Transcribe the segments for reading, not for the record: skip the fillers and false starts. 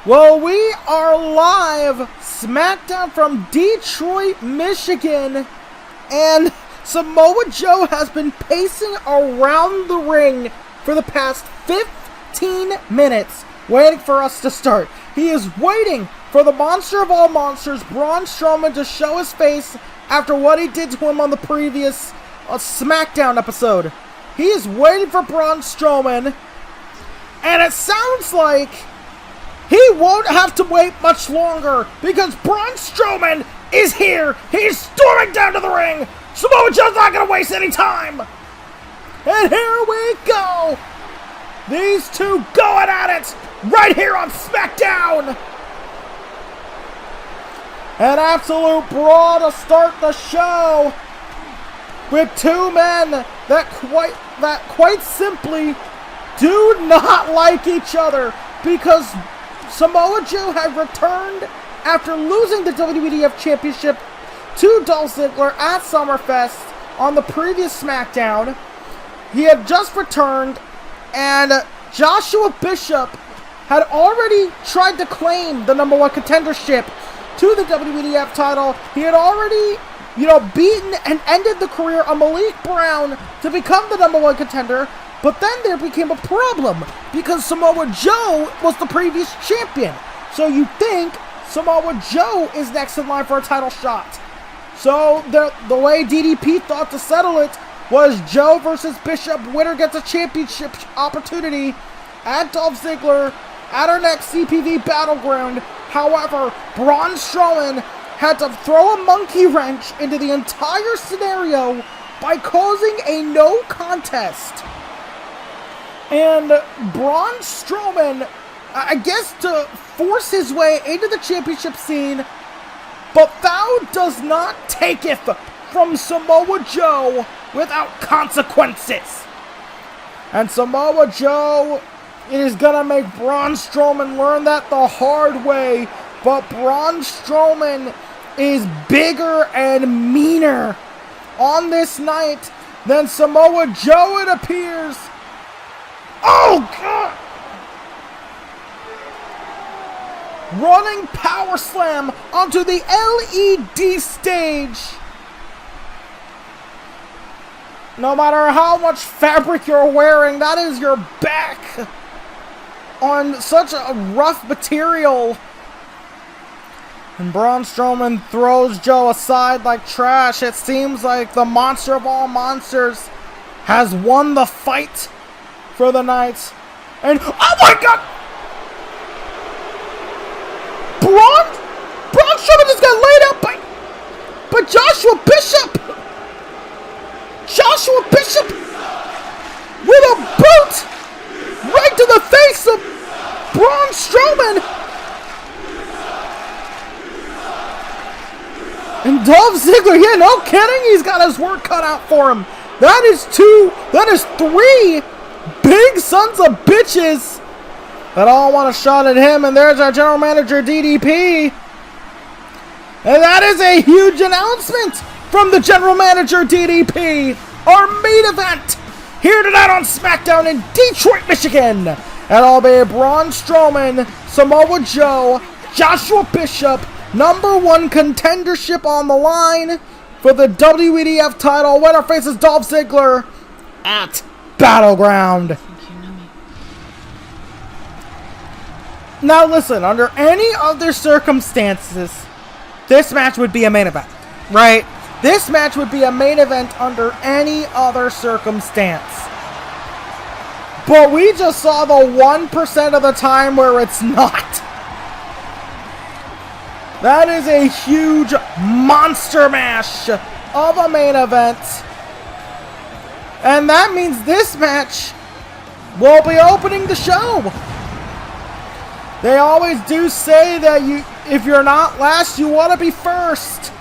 Well, we are live, Smackdown from Detroit, Michigan, and Samoa Joe has been pacing around the ring for the past 15 minutes, waiting for us to start. He is waiting for the monster of all monsters, Braun Strowman, to show his face after what he did to him on the previous Smackdown episode. He is waiting for Braun Strowman, and it sounds like he won't have to wait much longer because Braun Strowman is here. He's storming down to the ring. Samoa Joe's not going to waste any time. And here we go. These two going at it right here on Smackdown. An absolute brawl to start the show with two men that quite simply do not like each other because Samoa Joe had returned after losing the WEDF Championship to Dolph Ziggler at Summerfest on the previous Smackdown. He had just returned, and Joshua Bishop had already tried to claim the #1 contendership to the WEDF title. He had already, beaten and ended the career of Malik Brown to become the #1 contender. But then there became a problem because Samoa Joe was the previous champion. So you think Samoa Joe is next in line for a title shot. So the way DDP thought to settle it was Joe versus Bishop. Winner gets a championship opportunity at Dolph Ziggler at our next CPV Battleground. However, Braun Strowman had to throw a monkey wrench into the entire scenario by causing a no contest. And Braun Strowman, I guess, to force his way into the championship scene, but thou does not taketh from Samoa Joe without consequences. And Samoa Joe is gonna make Braun Strowman learn that the hard way, but Braun Strowman is bigger and meaner on this night than Samoa Joe, it appears. Oh, God! Running power slam onto the LED stage. No matter how much fabric you're wearing, that is your back on such a rough material. And Braun Strowman throws Joe aside like trash. It seems like the monster of all monsters has won the fight for the night. And oh my God! Braun Strowman just got laid out by Joshua Bishop. Joshua Bishop with a boot right to the face of Braun Strowman. And Dolph Ziggler, yeah, no kidding, he's got his work cut out for him. That is three big sons of bitches that all want a shot at him, and there's our general manager, DDP. And that is a huge announcement from the general manager, DDP. Our main event here tonight on Smackdown in Detroit, Michigan. And it'll be Braun Strowman, Samoa Joe, Joshua Bishop, #1 contendership on the line for the WEDF title. Winner faces Dolph Ziggler at Battleground. Now listen, under any other circumstances, this match would be a main event, right? This match would be a main event under any other circumstance. But we just saw the 1% of the time where it's not. That is a huge monster mash of a main event. And that means this match will be opening the show. They always do say that if you're not last, you want to be first.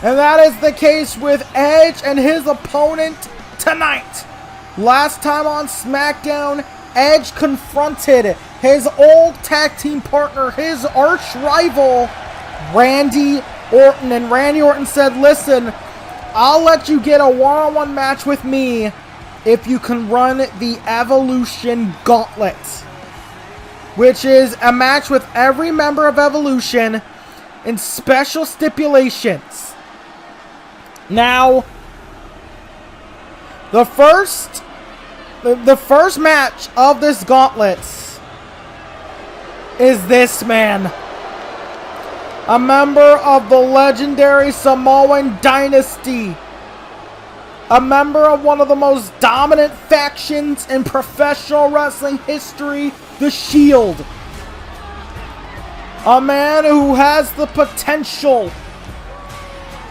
And that is the case with Edge and his opponent tonight. Last time on Smackdown, Edge confronted his old tag team partner, his arch rival, Randy Orton. And Randy Orton said, listen, I'll let you get a one-on-one match with me if you can run the Evolution Gauntlet. which is a match with every member of Evolution in special stipulations. Now, the first match of this gauntlet is this man. A member of the legendary Samoan dynasty. A member of one of the most dominant factions in professional wrestling history, The Shield. A man who has the potential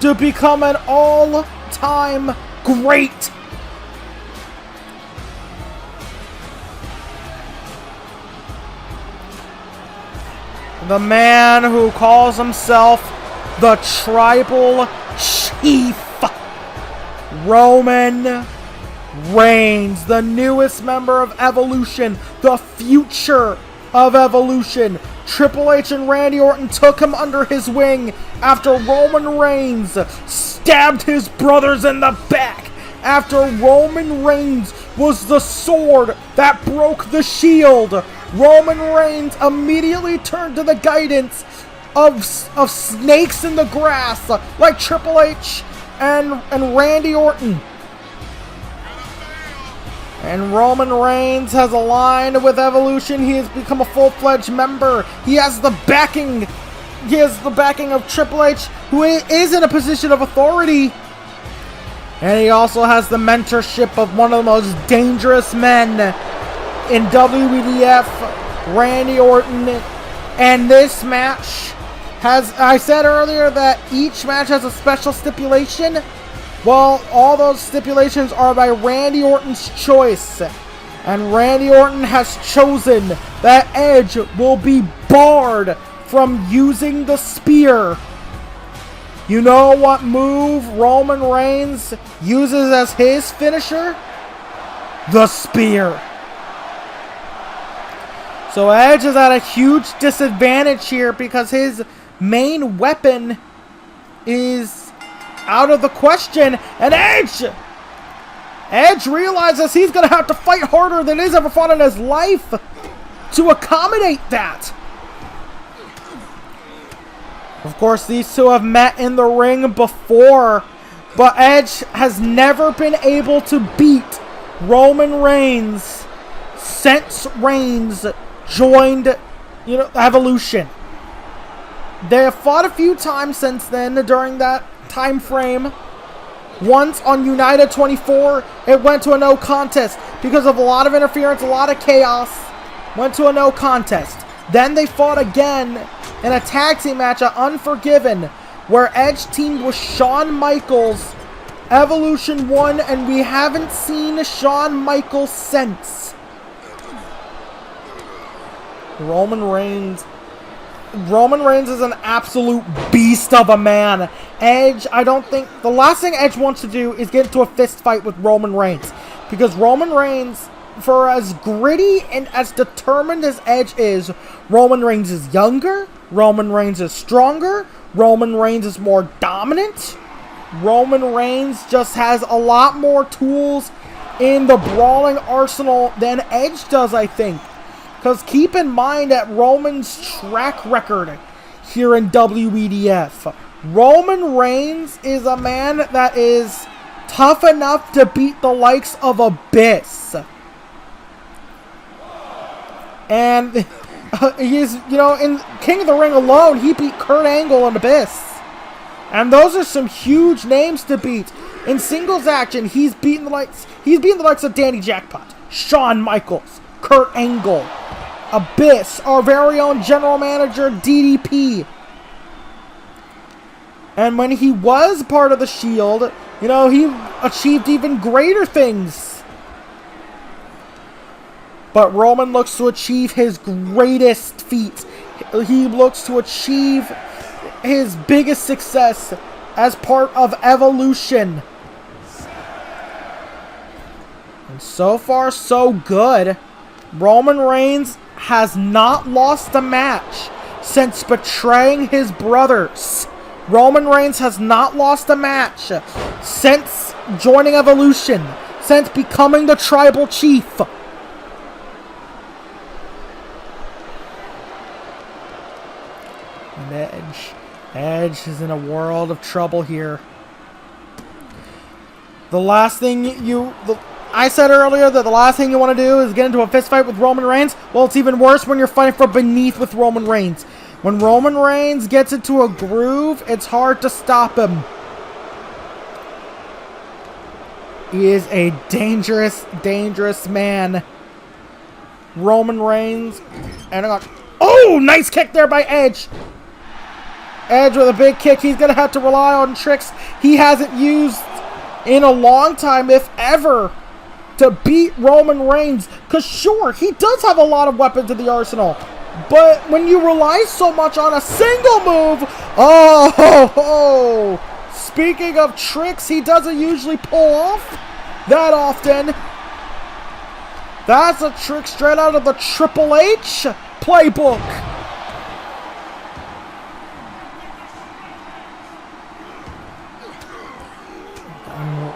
to become an all-time great. The man who calls himself the Tribal Chief, Roman Reigns, the newest member of Evolution, the future of Evolution. Triple H and Randy Orton took him under his wing after Roman Reigns stabbed his brothers in the back. After Roman Reigns was the sword that broke the Shield, Roman Reigns immediately turned to the guidance of snakes in the grass like Triple H and Randy Orton. And Roman Reigns has aligned with Evolution. He has become a full-fledged member. He has the backing of Triple H, who is in a position of authority. And he also has the mentorship of one of the most dangerous men in WEDF, Randy Orton. And this match has, I said earlier that each match has a special stipulation. Well, all those stipulations are by Randy Orton's choice. And Randy Orton has chosen that Edge will be barred from using the spear. You know what move Roman Reigns uses as his finisher? The spear. So Edge is at a huge disadvantage here because his main weapon is out of the question. And Edge realizes he's going to have to fight harder than he's ever fought in his life to accommodate that. Of course, these two have met in the ring before, but Edge has never been able to beat Roman Reigns since Reigns joined, Evolution. They have fought a few times since then during that time frame. Once on United 24, it went to a no contest because of a lot of interference, a lot of chaos. Went to a no contest. Then they fought again in a tag team match at Unforgiven, where Edge teamed with Shawn Michaels. Evolution won, and we haven't seen Shawn Michaels since. Roman Reigns is an absolute beast of a man. Edge, I don't think... The last thing Edge wants to do is get into a fist fight with Roman Reigns. Because Roman Reigns, for as gritty and as determined as Edge is, Roman Reigns is younger. Roman Reigns is stronger. Roman Reigns is more dominant. Roman Reigns just has a lot more tools in the brawling arsenal than Edge does, I think. Because keep in mind that Roman's track record here in WEDF. Roman Reigns is a man that is tough enough to beat the likes of Abyss. And he's, in King of the Ring alone, he beat Kurt Angle and Abyss. And those are some huge names to beat. In singles action, he's beaten the likes of Danny Jackpot, Shawn Michaels, Kurt Angle, Abyss, our very own general manager, DDP. And when he was part of the Shield, he achieved even greater things. But Roman looks to achieve his greatest feat. He looks to achieve his biggest success as part of Evolution. And so far, so good. Roman Reigns has not lost a match since betraying his brothers. Roman Reigns has not lost a match since joining Evolution, since becoming the Tribal Chief. Edge. Edge is in a world of trouble here. The last thing I said earlier that the last thing you want to do is get into a fist fight with Roman Reigns. Well, it's even worse when you're fighting for beneath with Roman Reigns. When Roman Reigns gets into a groove, it's hard to stop him. He is a dangerous, dangerous man. Roman Reigns. And oh, nice kick there by Edge. Edge with a big kick. He's going to have to rely on tricks he hasn't used in a long time, if ever, to beat Roman Reigns. Because sure, he does have a lot of weapons in the arsenal. But when you rely so much on a single move, speaking of tricks he doesn't usually pull off that often. That's a trick straight out of the Triple H playbook.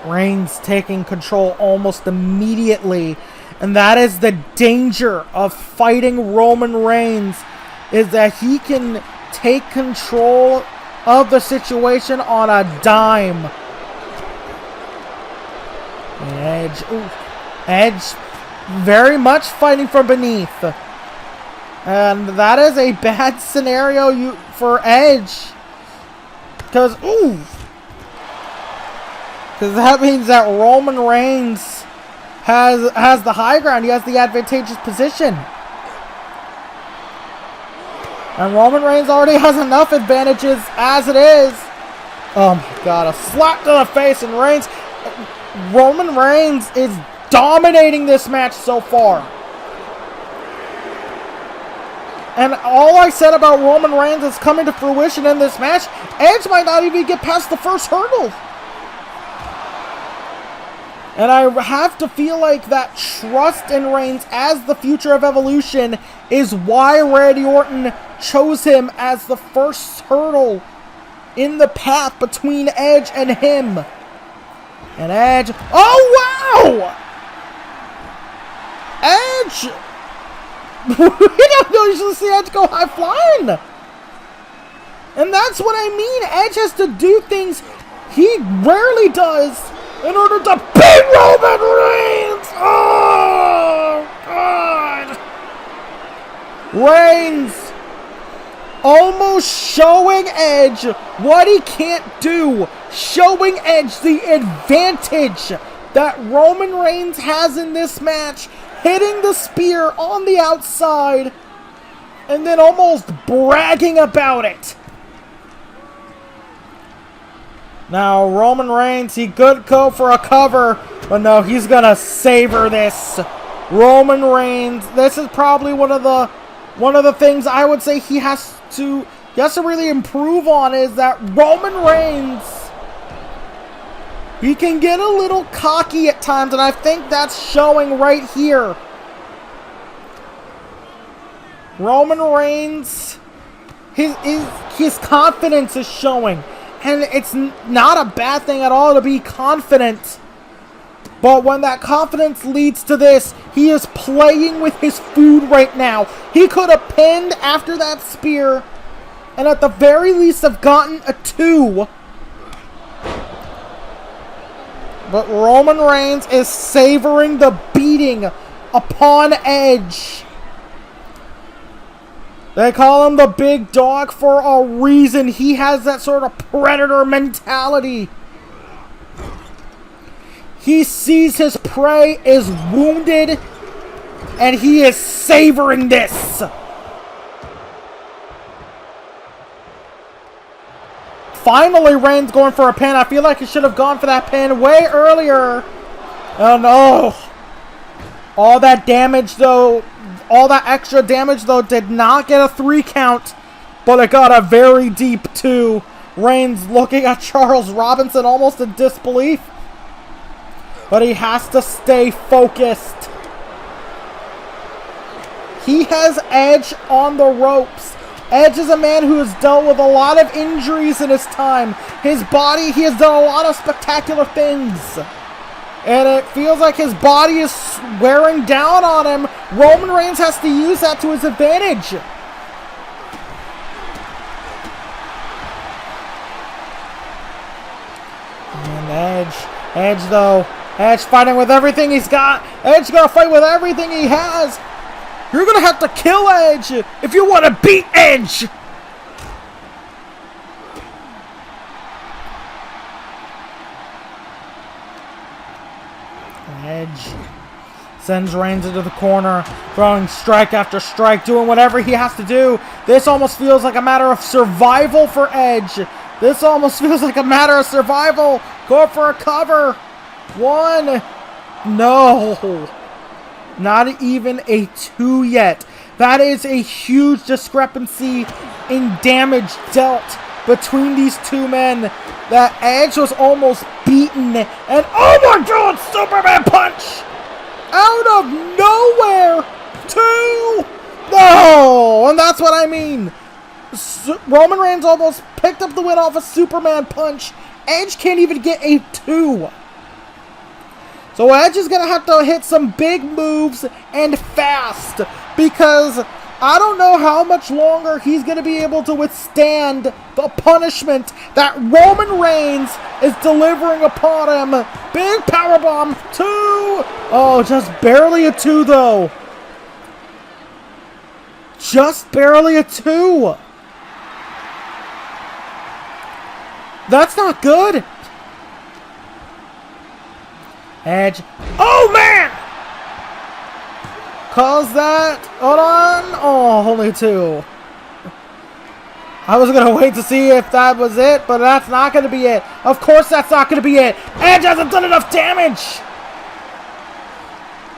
Reigns taking control almost immediately. And that is the danger of fighting Roman Reigns, is that he can take control of the situation on a dime. And Edge very much fighting from beneath. And that is a bad scenario for Edge. Because that means that Roman Reigns has the high ground. He has the advantageous position. And Roman Reigns already has enough advantages as it is. Oh my god, a slap to the face, and Roman Reigns is dominating this match so far. And all I said about Roman Reigns is coming to fruition in this match. Edge might not even get past the first hurdle. And I have to feel like that trust in Reigns as the future of Evolution is why Randy Orton chose him as the first hurdle in the path between Edge and him. And Edge... Oh, wow! Edge... We don't usually see Edge go high flying. And that's what I mean. Edge has to do things he rarely does in order to beat Roman Reigns! Oh, God! Reigns almost showing Edge what he can't do. Showing Edge the advantage that Roman Reigns has in this match. Hitting the spear on the outside. And then almost bragging about it. Now, Roman Reigns, he could go for a cover, but no, he's gonna savor this. Roman Reigns, this is probably one of the things I would say he has to really improve on, is that Roman Reigns, he can get a little cocky at times, and I think that's showing right here. Roman Reigns, his confidence is showing. And it's not a bad thing at all to be confident. But when that confidence leads to this, he is playing with his food right now. He could have pinned after that spear, and at the very least have gotten a 2. But Roman Reigns is savoring the beating upon Edge. They call him the big dog for a reason. He has that sort of predator mentality. He sees his prey is wounded, and he is savoring this. Finally, Reigns going for a pin. I feel like he should have gone for that pin way earlier. Oh no. All that damage though. All that extra damage, though, did not get a 3 count, but it got a very deep 2. Reigns looking at Charles Robinson almost in disbelief. But he has to stay focused. He has Edge on the ropes. Edge is a man who has dealt with a lot of injuries in his time. His body, he has done a lot of spectacular things. And it feels like his body is wearing down on him. Roman Reigns has to use that to his advantage. Edge, though. Edge fighting with everything he's got. Edge gonna fight with everything he has. You're gonna have to kill Edge if you want to beat Edge. Edge sends Reigns into the corner, throwing strike after strike, doing whatever he has to do. This almost feels like a matter of survival for Edge. This almost feels like a matter of survival. Go for a cover. One. No. Not even a 2 yet. That is a huge discrepancy in damage dealt between these two men. That Edge was almost beaten. And oh my God, Superman punch! Out of nowhere! 2! No! And that's what I mean. Roman Reigns almost picked up the win off a Superman punch. Edge can't even get a 2. So Edge is going to have to hit some big moves and fast, because I don't know how much longer he's going to be able to withstand the punishment that Roman Reigns is delivering upon him. Big powerbomb, 2. Oh, just barely a 2 though. Just barely a 2. That's not good. Edge. Oh, man! Cause that. Hold on. Oh, only 2. I was going to wait to see if that was it, but that's not going to be it. Of course that's not going to be it. Edge hasn't done enough damage.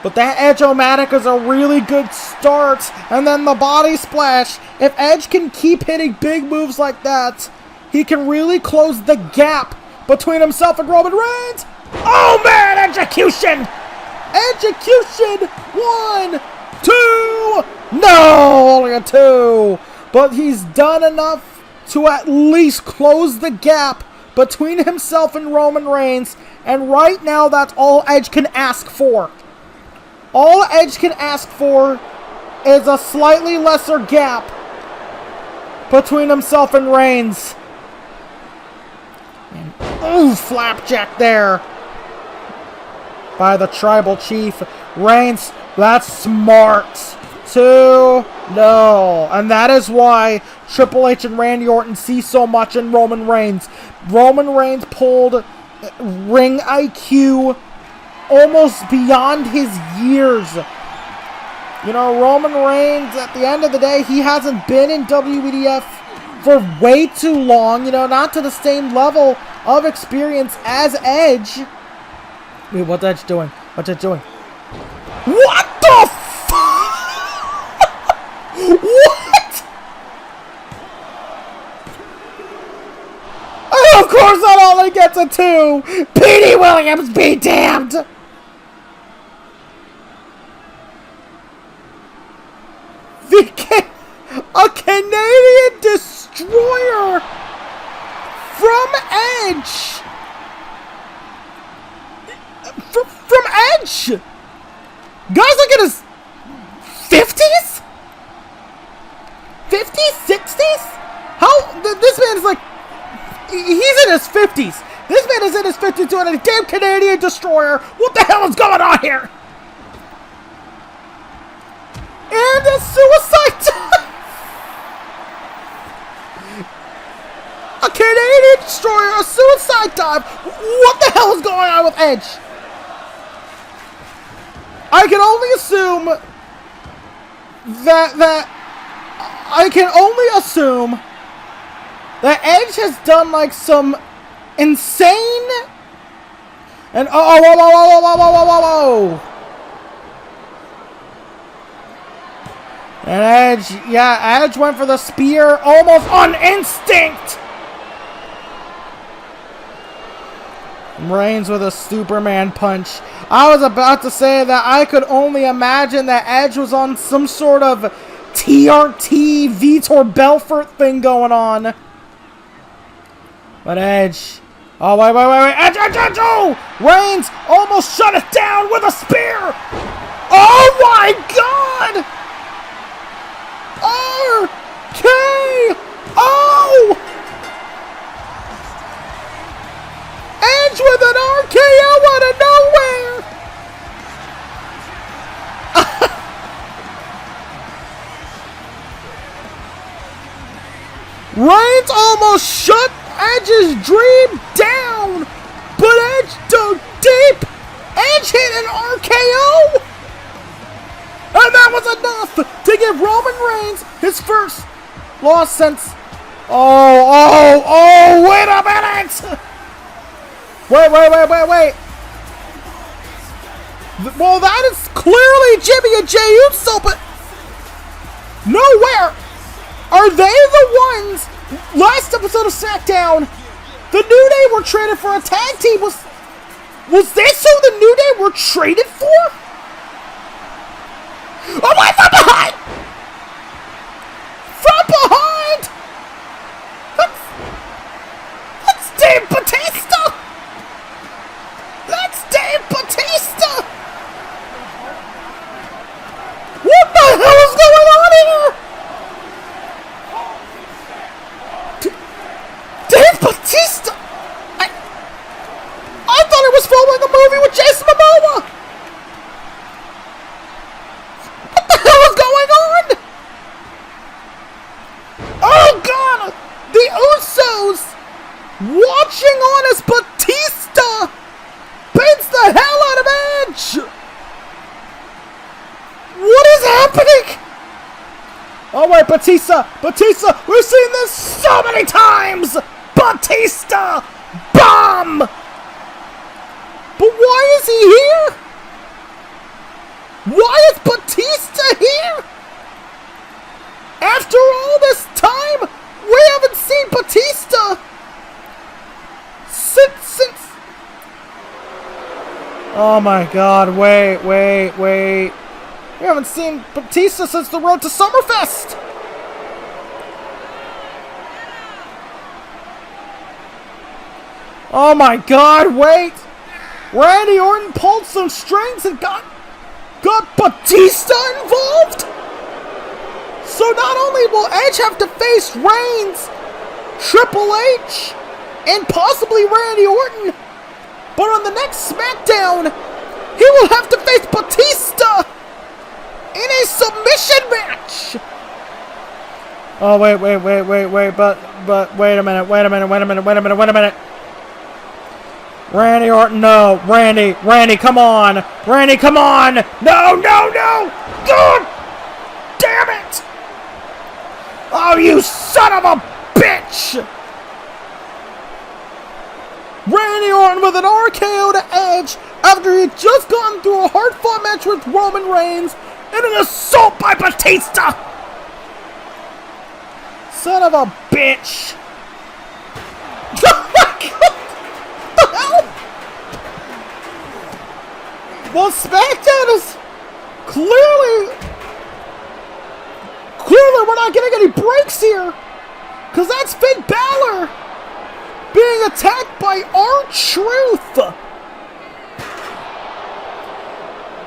But that Edge-O-Matic is a really good start. And then the body splash. If Edge can keep hitting big moves like that, he can really close the gap between himself and Roman Reigns. Oh, man, execution! Execution! 1, 2! No, only a 2. But he's done enough to at least close the gap between himself and Roman Reigns. And right now, that's all Edge can ask for. All Edge can ask for is a slightly lesser gap between himself and Reigns. And, ooh, flapjack there by the Tribal Chief. Reigns, that's smart. 2, no. And that is why Triple H and Randy Orton see so much in Roman Reigns. Roman Reigns pulled ring IQ almost beyond his years. You know, Roman Reigns, at the end of the day, he hasn't been in WEDF for way too long. You know, not to the same level of experience as Edge. Wait, what's Edge doing? What's Edge doing? What the fuck? What? Oh, of course that only gets a 2. Petey Williams be damned. A Canadian Destroyer from Edge. From Edge. Guys like in his 50s? 50s? 60s? How? This man is like, he's in his 50s. This man is in his 50s doing a damn Canadian Destroyer. What the hell is going on here? And a suicide dive. A Canadian Destroyer, a suicide dive. What the hell is going on with Edge? I can only assume that Edge has done like some insane and whoa. And Edge, yeah, Edge went for the spear almost on instinct. Reigns with a Superman punch. I was about to say that I could only imagine that Edge was on some sort of TRT Vitor Belfort thing going on. But Edge. Oh, wait. Edge, oh! Reigns almost shut it down with a spear. Oh, my God! RKO! Edge with an RKO! almost shut Edge's dream down, but Edge dug deep. Edge hit an RKO, and that was enough to give Roman Reigns his first loss since. Oh, wait a minute! Wait. Well, that is clearly Jimmy and Jey Uso, but nowhere are they the ones. Last episode of Smackdown, the New Day were traded for a tag team. Was this who the New Day were traded for? Oh, wait, from behind! From behind! That's Dave Bautista! That's Dave Bautista! What the hell is going on here? Dave Bautista! I thought it was filming a movie with Jason Momoa! What the hell is going on? Oh god! The Usos watching on as Batista beats the hell out of Edge! What is happening? Oh wait, Batista! We've seen this so many times! Batista! Bomb! But why is he here? Why is Batista here? After all this time, we haven't seen Batista since. Oh my god, wait. We haven't seen Batista since the road to Summerfest. Oh my god, wait. Randy Orton pulled some strings and got Batista involved? So not only will Edge have to face Reigns, Triple H, and possibly Randy Orton, but on the next SmackDown, he will have to face Batista in a submission match. Oh, wait, but wait a minute. Randy Orton, no. Randy, come on. No. God damn it. Oh, you son of a bitch. Randy Orton with an RKO to Edge after he had just gone through a hard-fought match with Roman Reigns and an assault by Batista. Son of a bitch. Well, Smackdown is clearly we're not getting any breaks here, because that's Finn Balor being attacked by R-Truth.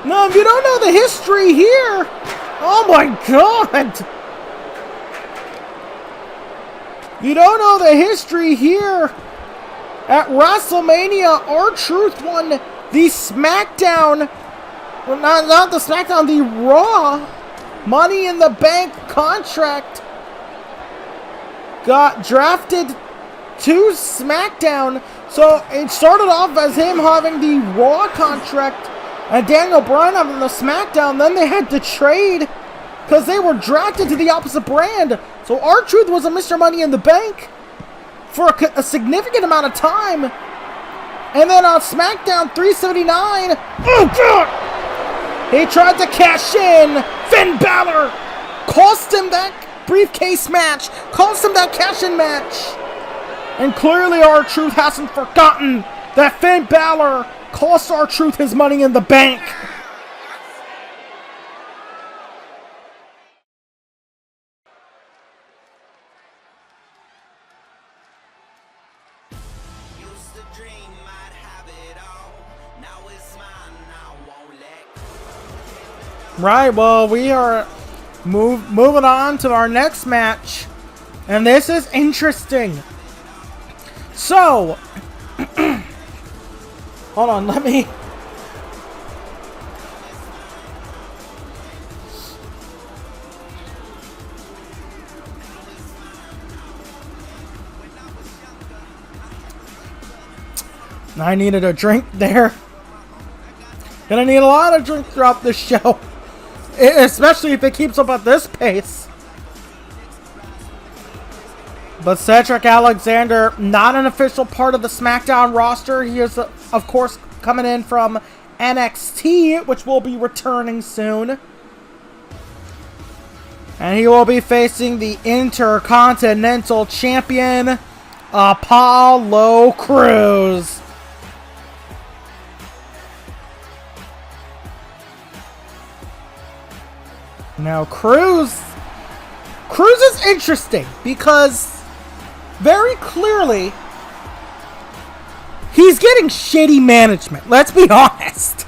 Now, if you don't know the history here, oh my god. You don't know the history here. At WrestleMania, R-Truth won the SmackDown, well, not the SmackDown, the Raw Money in the Bank contract. Got drafted to SmackDown. So it started off as him having the Raw contract and Daniel Bryan having the SmackDown. Then they had to trade because they were drafted to the opposite brand. So R-Truth was a Mr. Money in the Bank for a significant amount of time. And then on SmackDown 379, oh god! He tried to cash in. Finn Balor cost him that briefcase match. Cost him that cash-in match. And clearly R-Truth hasn't forgotten that Finn Balor cost R-Truth his Money in the Bank. Right, well, we are moving on to our next match, and this is interesting. So, hold on, let me... I needed a drink there. Gonna need a lot of drink throughout this show. Especially if it keeps up at this pace. But Cedric Alexander, not an official part of the Smackdown roster. He is, of course, coming in from NXT, which will be returning soon. And he will be facing the Intercontinental Champion, Apollo Crews. Now, Crews is interesting because very clearly he's getting shitty management. Let's be honest.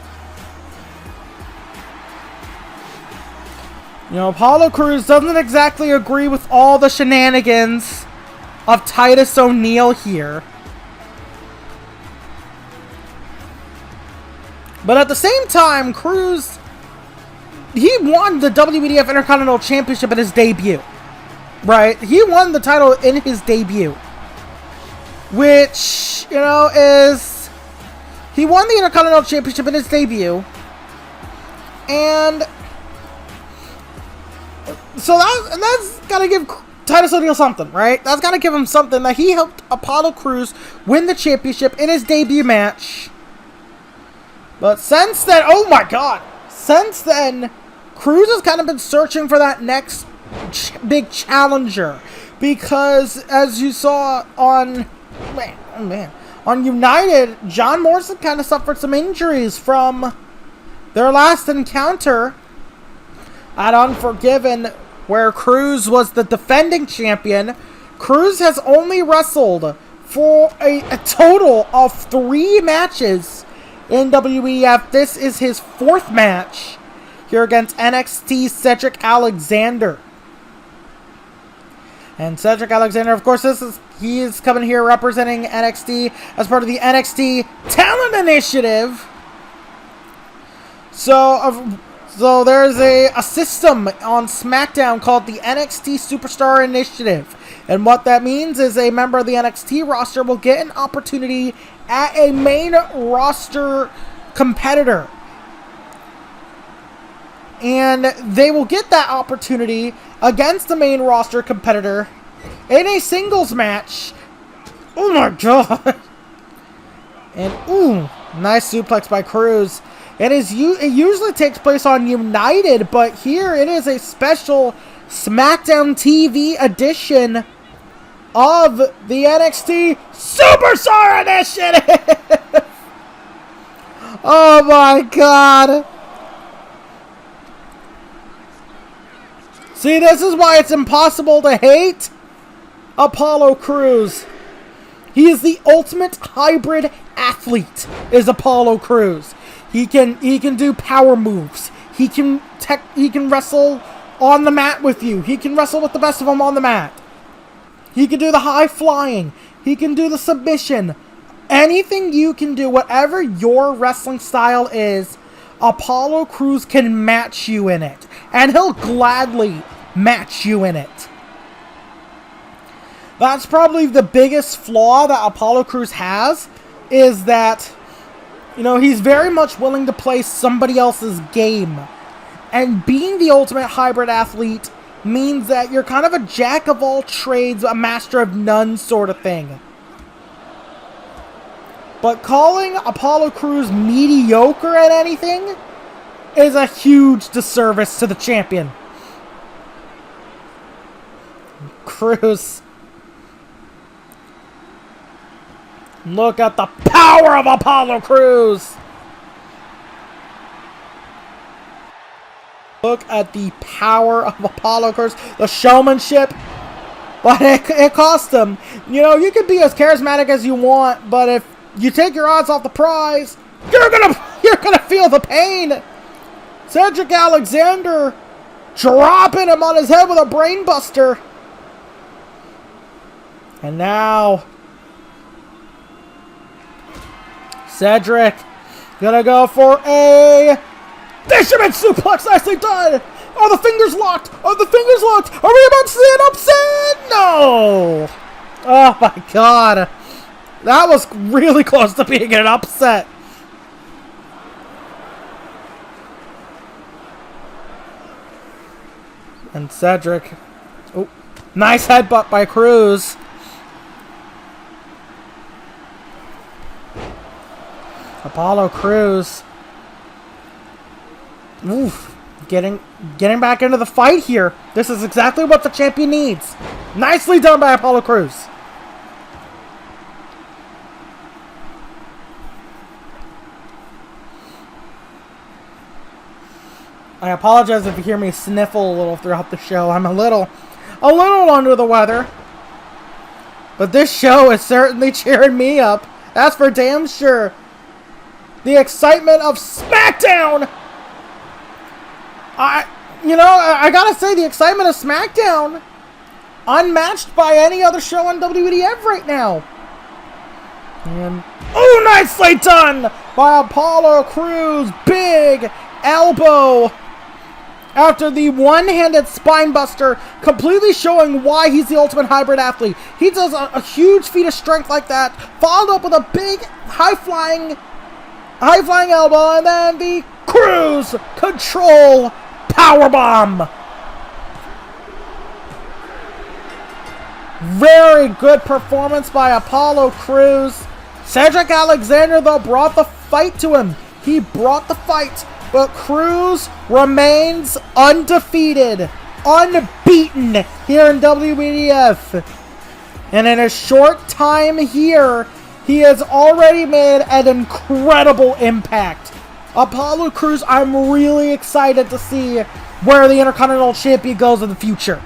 You know, Apollo Crews doesn't exactly agree with all the shenanigans of Titus O'Neil here. But at the same time, Crews, he won the WEDF Intercontinental Championship in his debut. Right? He won the title in his debut. Which, you know, is... He won the Intercontinental Championship in his debut. And... So that's gotta give Titus O'Neil something, right? That's gotta give him something that he helped Apollo Crews win the championship in his debut match. But since then, oh my god! Since then, Crews has kind of been searching for that next big challenger. Because, as you saw on... on United, John Morrison kind of suffered some injuries from their last encounter at Unforgiven, where Crews was the defending champion. Crews has only wrestled for a total of 3 matches in WEF. This is his 4th match here against NXT Cedric Alexander. And Cedric Alexander, of course, he is coming here representing NXT as part of the NXT Talent Initiative. So there's a system on Smackdown called the NXT Superstar Initiative. And what that means is a member of the NXT roster will get an opportunity at a main roster competitor. And they will get that opportunity against the main roster competitor in a singles match. Oh my god. And ooh, nice suplex by Crews. It usually takes place on United, but here it is a special SmackDown TV edition of the NXT Superstar Initiative! Oh my god! See, this is why it's impossible to hate Apollo Crews. He is the ultimate hybrid athlete, is Apollo Crews. He can do power moves. He can wrestle on the mat with you. He can wrestle with the best of them on the mat. He can do the high flying. He can do the submission. Anything you can do, whatever your wrestling style is, Apollo Crews can match you in it. And he'll gladly match you in it. That's probably the biggest flaw that Apollo Crews has, is that, you know, he's very much willing to play somebody else's game. And being the ultimate hybrid athlete means that you're kind of a jack of all trades, a master of none sort of thing. But calling Apollo Crews mediocre at anything is a huge disservice to the champion. Crews. Look at the power of Apollo Crews. Look at the power of Apollo Crews. The showmanship. But it cost him. You know, you can be as charismatic as you want, but if you take your eyes off the prize, you're gonna feel the pain. Cedric Alexander dropping him on his head with a brain buster. And now Cedric gonna go for a fisherman suplex. Nicely done. Are the fingers locked? Are the fingers locked? Are we about to see an upset? No. Oh my god. That was really close to being an upset. And Cedric. Oh, nice headbutt by Cruz. Apollo Crews. Oof. Getting back into the fight here. This is exactly what the champion needs. Nicely done by Apollo Crews. I apologize if you hear me sniffle a little throughout the show. I'm a little under the weather. But this show is certainly cheering me up. That's for damn sure. The excitement of Smackdown! I gotta say, the excitement of Smackdown, unmatched by any other show on WEDF right now. And, oh, nicely done by Apollo Crews. Big elbow after the one-handed spine buster, completely showing why he's the ultimate hybrid athlete. He does a huge feat of strength like that, followed up with a big high-flying elbow, and then the Crews control powerbomb. Very good performance by Apollo Crews. Cedric Alexander, though, brought the fight to him. He brought the fight, but Crews remains undefeated, unbeaten here in WEDF. And in a short time here, he has already made an incredible impact. Apollo Crews, I'm really excited to see where the Intercontinental Champion goes in the future.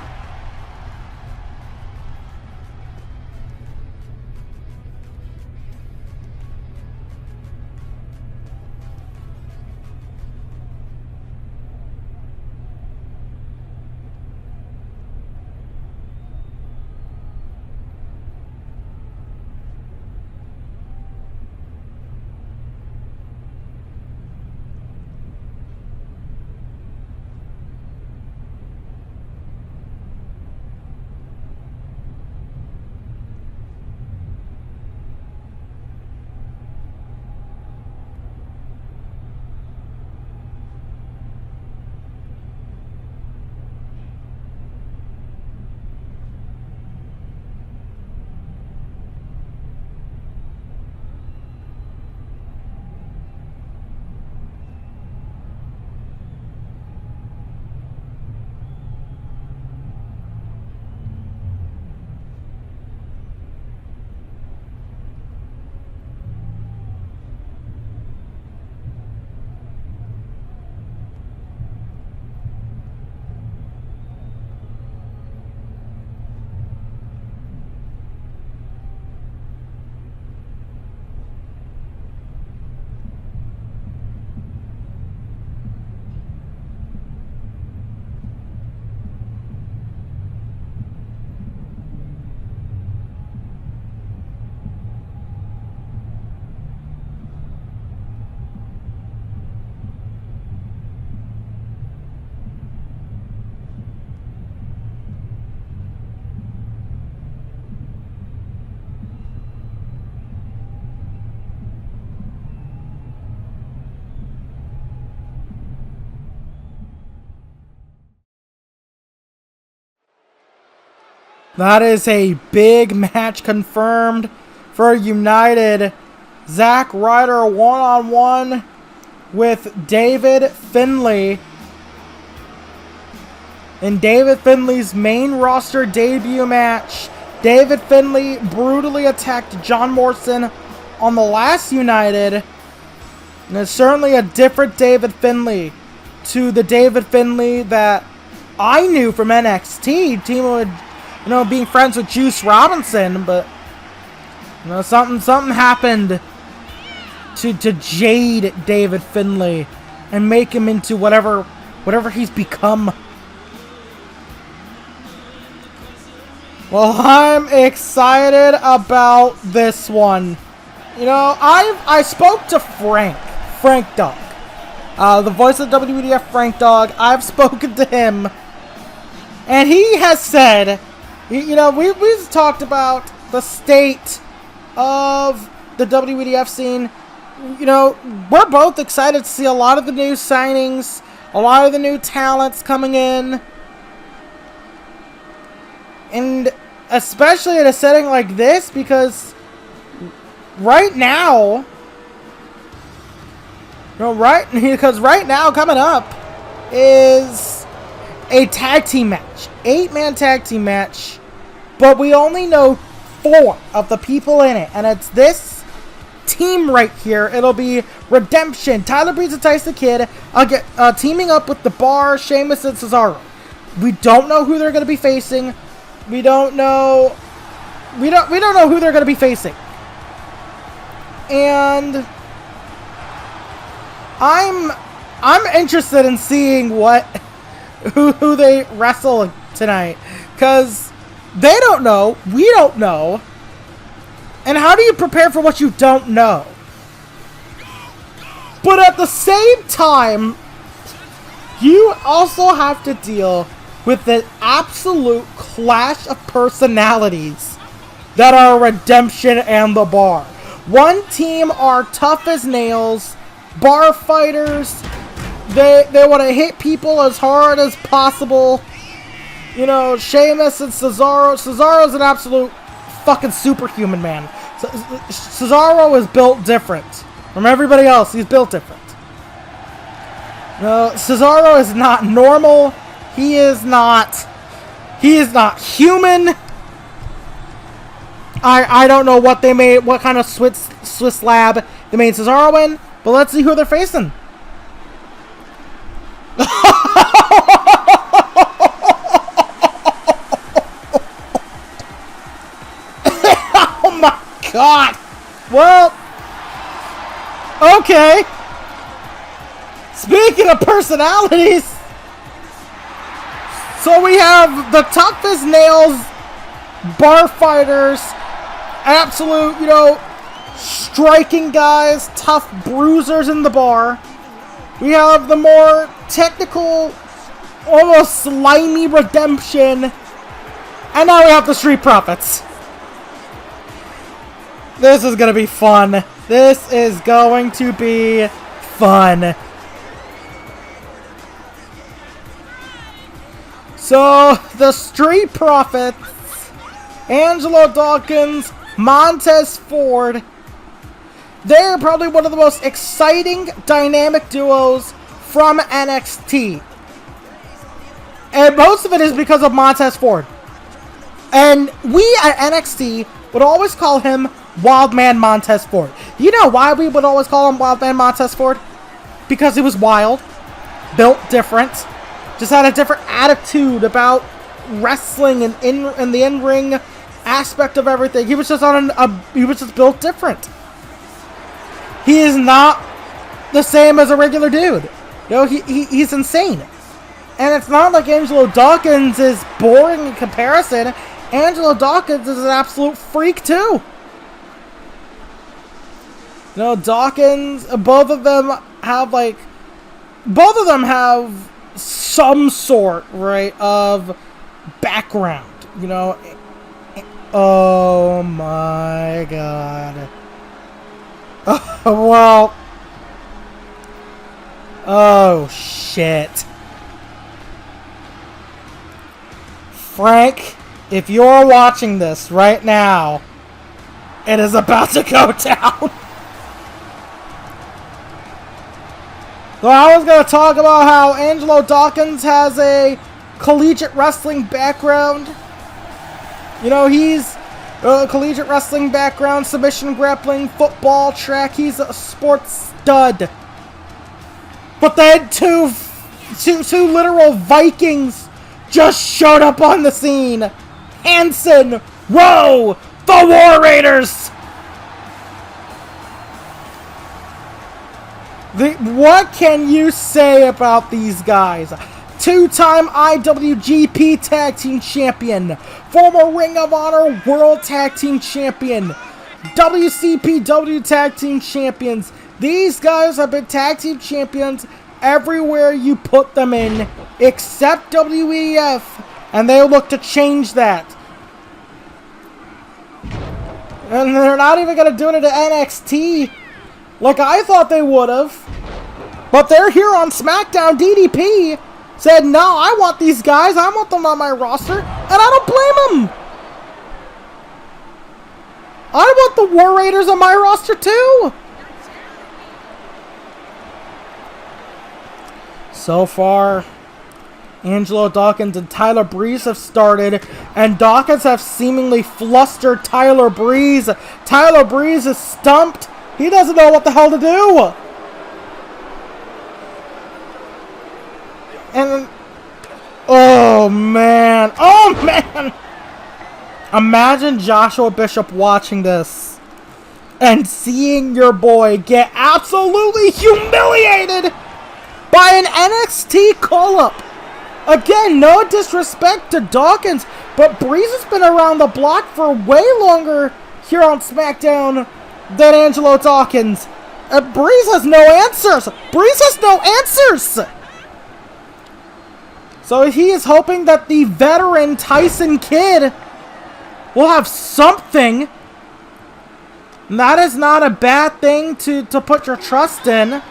That is a big match confirmed for United. Zack Ryder one-on-one with David Finlay. In David Finlay's main roster debut match, David Finlay brutally attacked John Morrison on the last United. And it's certainly a different David Finlay to the David Finlay that I knew from NXT. Team would, being friends with Juice Robinson, but something happened to jade David Finlay and make him into whatever he's become. Well, I'm excited about this one. I spoke to Frank Dog, the voice of WEDF, Frank Dog. I've spoken to him, and he has said, we've talked about the state of the WEDF scene. You know, we're both excited to see a lot of the new signings, a lot of the new talents coming in. And especially in a setting like this, because right now, right now coming up is a tag team match, 8-man tag team match, but we only know 4 of the people in it, and it's this team right here. It'll be Redemption, Tyler Breeze and Tyson the Kid, teaming up with The Bar, Sheamus, and Cesaro. We don't know who they're going to be facing. We don't know who they're going to be facing. And I'm interested in seeing who they wrestle tonight, cuz they don't know, we don't know. And how do you prepare for what you don't know? But at the same time, you also have to deal with the absolute clash of personalities that are Redemption and The Bar. One team are tough as nails, bar fighters. They want to hit people as hard as possible. You know, Sheamus and Cesaro. Cesaro's an absolute fucking superhuman, man. Cesaro is built different from everybody else. He's built different. No, Cesaro is not normal. He is not human. I don't know what they made, what kind of Swiss lab they made Cesaro in, but let's see who they're facing. Oh my God. Well, okay. Speaking of personalities, so we have the tough as nails bar fighters, absolute, you know, striking guys, tough bruisers in the bar. We have the more technical, almost slimy Redemption. And now we have the Street Profits. This is going to be fun. This is going to be fun. So, the Street Profits, Angelo Dawkins, Montez Ford, they're probably one of the most exciting dynamic duos from NXT. And most of it is because of Montez Ford. And we at NXT would always call him Wildman Montez Ford. You know why we would always call him Wildman Montez Ford? Because he was wild, built different, just had a different attitude about wrestling and in the in-ring aspect of everything. He was just he was just built different. He is not the same as a regular dude. You know, he's insane. And it's not like Angelo Dawkins is boring in comparison. Angelo Dawkins is an absolute freak too. You know, Dawkins, both of them have some sort, right, of background, you know. Oh my God. Oh, well. Oh, shit. Frank, if you're watching this right now, it is about to go down. So I was going to talk about how Angelo Dawkins has a collegiate wrestling background. You know, he's a collegiate wrestling background, submission grappling, football, track. He's a sports stud. But then two literal Vikings just showed up on the scene. Hanson, Rowe, the War Raiders. What can you say about these guys? Two-time IWGP Tag Team Champion, former Ring of Honor World Tag Team Champion, WCPW Tag Team Champions. These guys have been Tag Team Champions everywhere you put them in, except WEF, and they look to change that. And they're not even going to do it at NXT like I thought they would have. But they're here on Smackdown. DDP said, no, I want these guys. I want them on my roster. And I don't blame them. I want the War Raiders on my roster too. So far, Angelo Dawkins and Tyler Breeze have started, and Dawkins have seemingly flustered Tyler Breeze. Tyler Breeze is stumped. He doesn't know what the hell to do. And, oh man. Imagine Joshua Bishop watching this and seeing your boy get absolutely humiliated by an NXT call-up. Again, no disrespect to Dawkins, but Breeze has been around the block for way longer here on SmackDown than Angelo Dawkins. Breeze has no answers. Breeze has no answers. So he is hoping that the veteran Tyson Kidd will have something. And that is not a bad thing to put your trust in.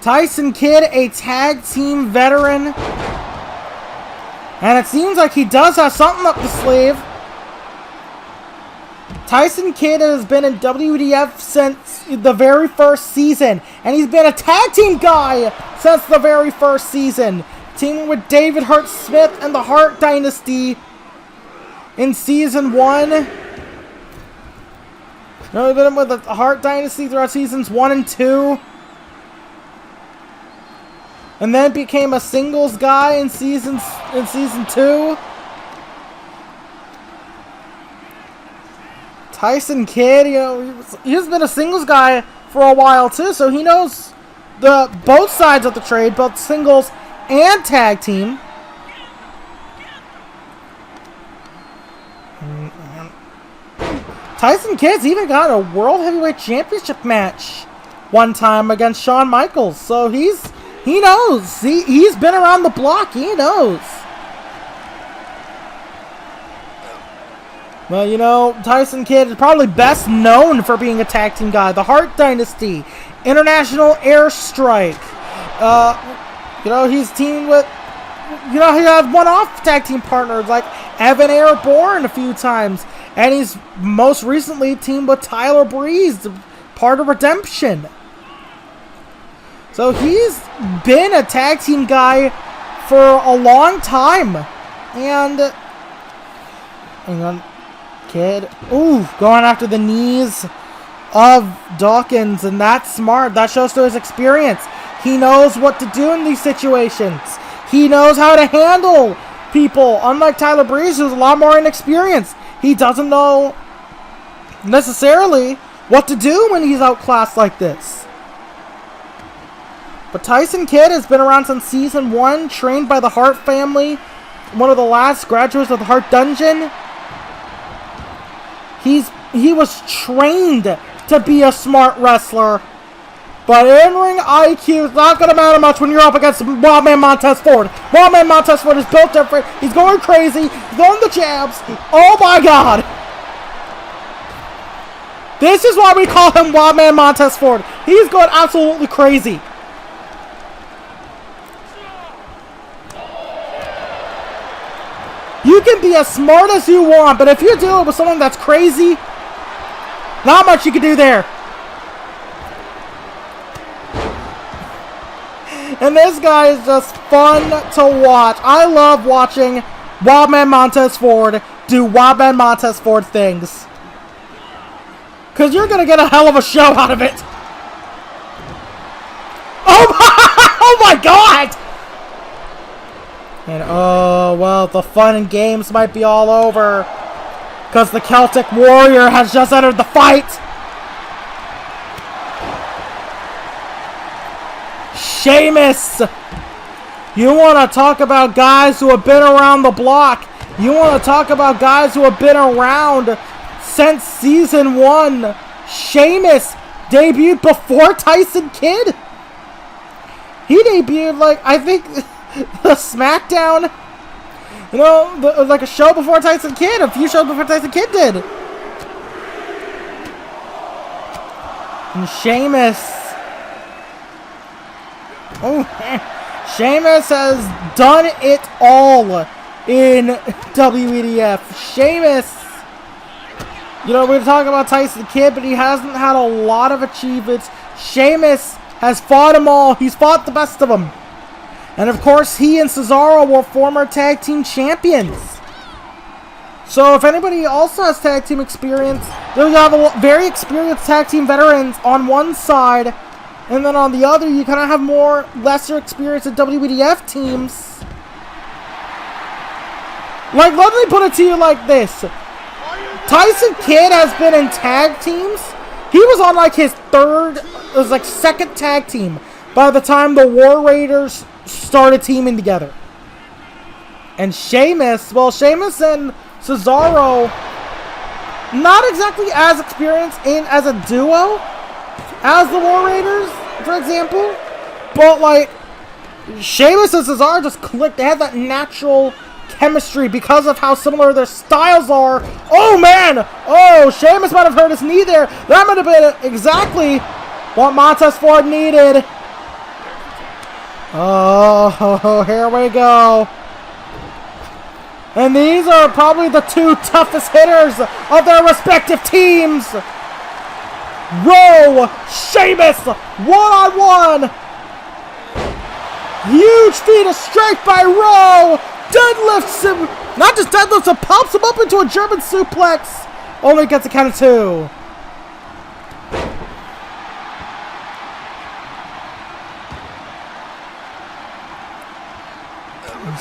Tyson Kidd, a tag team veteran. And it seems like he does have something up the sleeve. Tyson Kidd has been in WEDF since the very first season. And he's been a tag team guy since the very first season. Teaming with David Hart Smith and the Hart Dynasty in season 1. No, we've been with the Hart Dynasty throughout seasons 1 and 2. And then became a singles guy in season 2. Tyson Kidd, you know, he's been a singles guy for a while too, so he knows both sides of the trade, both singles and tag team. Tyson Kidd's even got a World Heavyweight Championship match one time against Shawn Michaels, so he knows. He's been around the block. He knows. Well, you know, Tyson Kidd is probably best known for being a tag team guy. The Hart Dynasty, International Airstrike. You know, he's teamed with, you know, he has one-off tag team partners like Evan Airborne a few times. And he's most recently teamed with Tyler Breeze, part of Redemption. So he's been a tag team guy for a long time. And hang on, Kidd. Ooh, going after the knees of Dawkins, and that's smart. That shows to his experience. He knows what to do in these situations. He knows how to handle people. Unlike Tyler Breeze, who's a lot more inexperienced. He doesn't know necessarily what to do when he's outclassed like this. But Tyson Kidd has been around since season 1, trained by the Hart family, one of the last graduates of the Hart Dungeon. He was trained to be a smart wrestler, but in-ring IQ is not going to matter much when you're up against Wildman Montez Ford. Wildman Montez Ford is built different. He's going crazy. He's going the jabs. Oh my God. This is why we call him Wildman Montez Ford. He's going absolutely crazy. You can be as smart as you want, but if you're dealing with someone that's crazy, not much you can do there. And this guy is just fun to watch. I love watching Wildman Montez Ford do Wildman Montez Ford things. Because you're going to get a hell of a show out of it. Oh my God! And oh, well, the fun and games might be all over. Because the Celtic Warrior has just entered the fight. Sheamus. You want to talk about guys who have been around the block. You want to talk about guys who have been around since season 1. Sheamus debuted before Tyson Kidd. He debuted, like, I think, the Smackdown You know, like a show before Tyson Kidd. A few shows before Tyson Kidd did. And Sheamus. Oh, Sheamus has done it all in WEDF. Sheamus. You know, we were talking about Tyson Kidd, but he hasn't had a lot of achievements. Sheamus has fought them all. He's fought the best of them. And of course, he and Cesaro were former tag team champions. So if anybody also has tag team experience, then you have a very experienced tag team veterans on one side, and then on the other, you kind of have more lesser experience at WEDF teams. Like, let me put it to you like this. Tyson Kidd has been in tag teams. He was on like his second tag team by the time the War Raiders started teaming together. And Sheamus, well, Sheamus and Cesaro, not exactly as experienced as a duo as the War Raiders, for example. But like, Sheamus and Cesaro just clicked. They had that natural chemistry because of how similar their styles are. Oh man! Oh, Sheamus might have hurt his knee there. That might have been exactly what Montez Ford needed. Oh, here we go. And these are probably the two toughest hitters of their respective teams. Rowe, Sheamus, one-on-one. Huge feat of strength by Rowe. Deadlifts him. Not just deadlifts him, pops him up into a German suplex. Only gets a count of 2.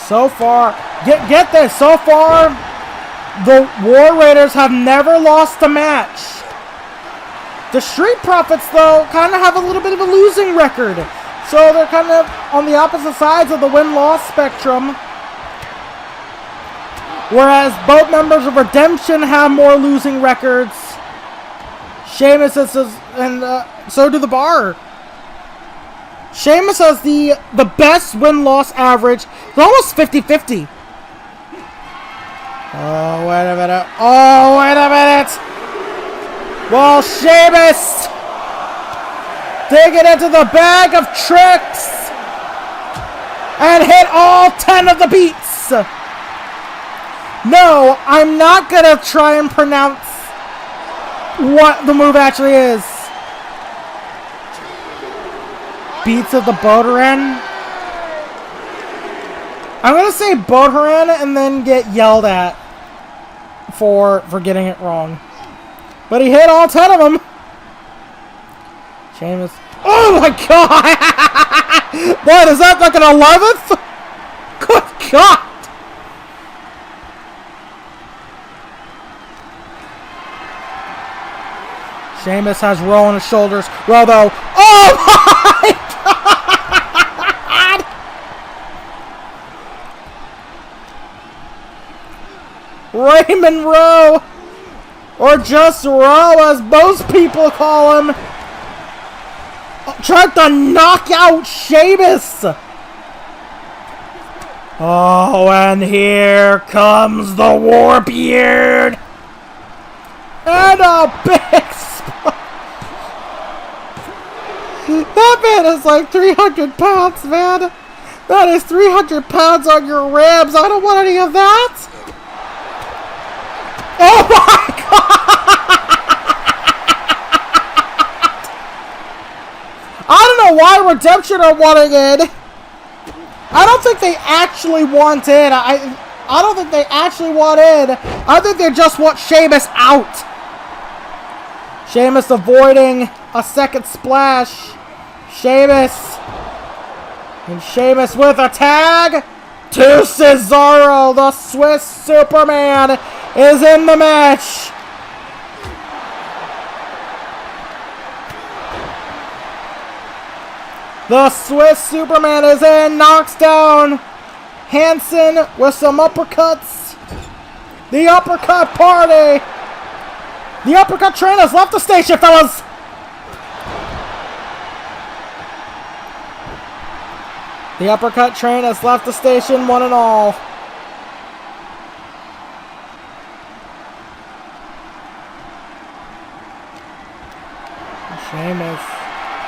So far, get this, so far, the War Raiders have never lost a match. The Street Profits, though, kind of have a little bit of a losing record. So they're kind of on the opposite sides of the win-loss spectrum. Whereas both members of Redemption have more losing records. Sheamus and so do the Bar. Sheamus has the best win-loss average. It's almost 50-50. Oh, wait a minute. Oh, wait a minute. Well, Sheamus digging into the bag of tricks and hit all 10 of the beats. No, I'm not going to try and pronounce what the move actually is. Beats of the Battleground. I'm going to say Battleground and then get yelled at for getting it wrong. But he hit all 10 of them. Sheamus. Oh my god! What, is that like an 11th? Good god! Sheamus has Rowe on his shoulders. Rowe though. Oh my god! Raymond Rowe. Or just Rowe, as most people call him. Tried to knock out Sheamus. Oh, and here comes the Warbeard. And a big spot. That man is like 300 pounds, man. That is 300 pounds on your ribs. I don't want any of that. Oh my god! I don't know why Redemption are wanting in. I don't think they actually want in. I don't think they actually want in. I think they just want Sheamus out. Sheamus avoiding a second splash. Sheamus. And Sheamus with a tag to Cesaro. The Swiss Superman is in the match. The Swiss Superman is in. Knocks down Hansen with some uppercuts. The uppercut party. The uppercut train has left the station, fellas. The uppercut train has left the station, one and all.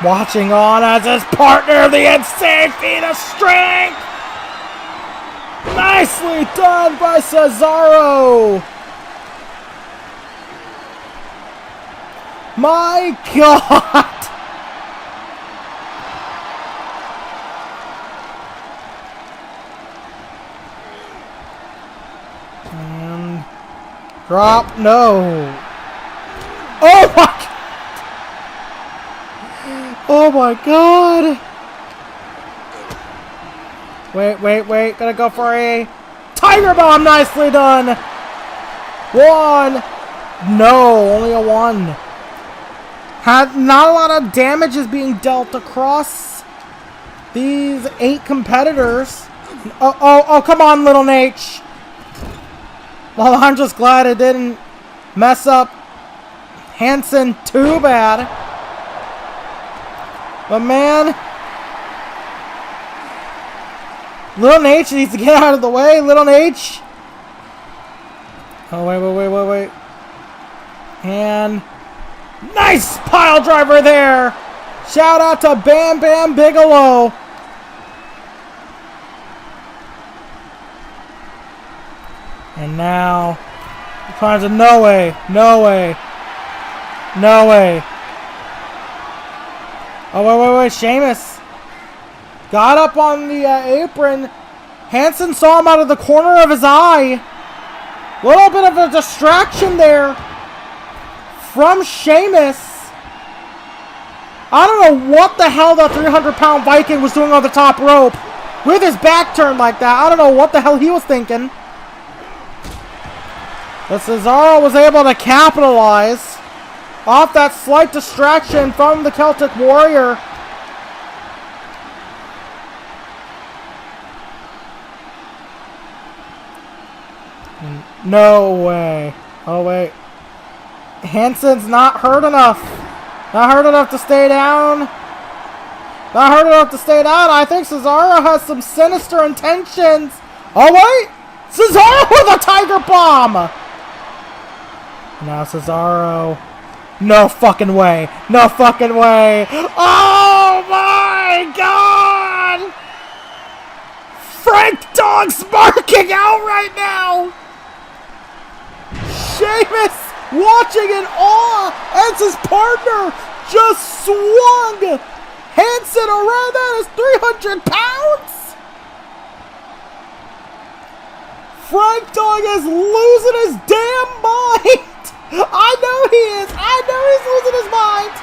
Watching on as his partner, the insane feat of strength. Nicely done by Cesaro. My God. And drop, no. Oh my God. Oh my God. Wait. Gonna go for a Tiger Bomb. Nicely done. One. No, only a one. Not a lot of damage is being dealt across these 8 competitors. Oh, come on, Little Nate. Well, I'm just glad it didn't mess up Hanson too bad. But man, Little Nate needs to get out of the way. Little Nate. Oh, wait. And nice pile driver there. Shout out to Bam Bam Bigelow. And now, climbs a no way. Oh, wait. Sheamus got up on the apron. Hanson saw him out of the corner of his eye. Little bit of a distraction there from Sheamus. I don't know what the hell that 300-pound Viking was doing on the top rope with his back turned like that. I don't know what the hell he was thinking. But Cesaro was able to capitalize off that slight distraction from the Celtic Warrior. No way. Oh, wait. Hanson's not hurt enough. Not hurt enough to stay down. I think Cesaro has some sinister intentions. Oh, wait. Cesaro with a Tiger Bomb. Now Cesaro. No fucking way. Oh, my God. Frank Dogg's marking out right now. Sheamus watching in awe as his partner just swung Hanson around that as 300 pounds. Frank Dogg is losing his damn mind. I know he is. He's losing his mind.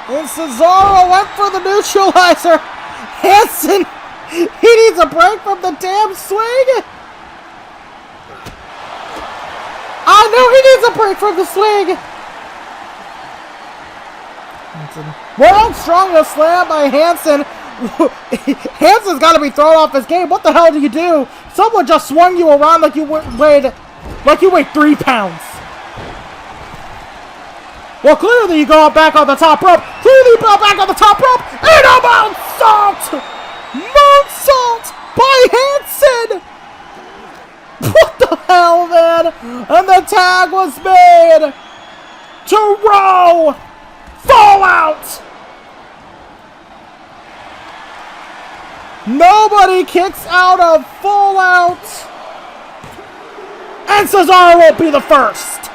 And Cesaro went for the neutralizer. Hanson, he needs a break from the damn swing. I know he needs a break from the swing. World strongest slam by Hanson. Hanson's got to be thrown off his game. What the hell do you do? Someone just swung you around like you weighed 3 pounds. Well, clearly you go back on the top rope. And a moonsault! Moonsault by Hanson! What the hell, man? And the tag was made to Raw Fallout. Nobody kicks out of Fallout. And Cesaro won't be the first.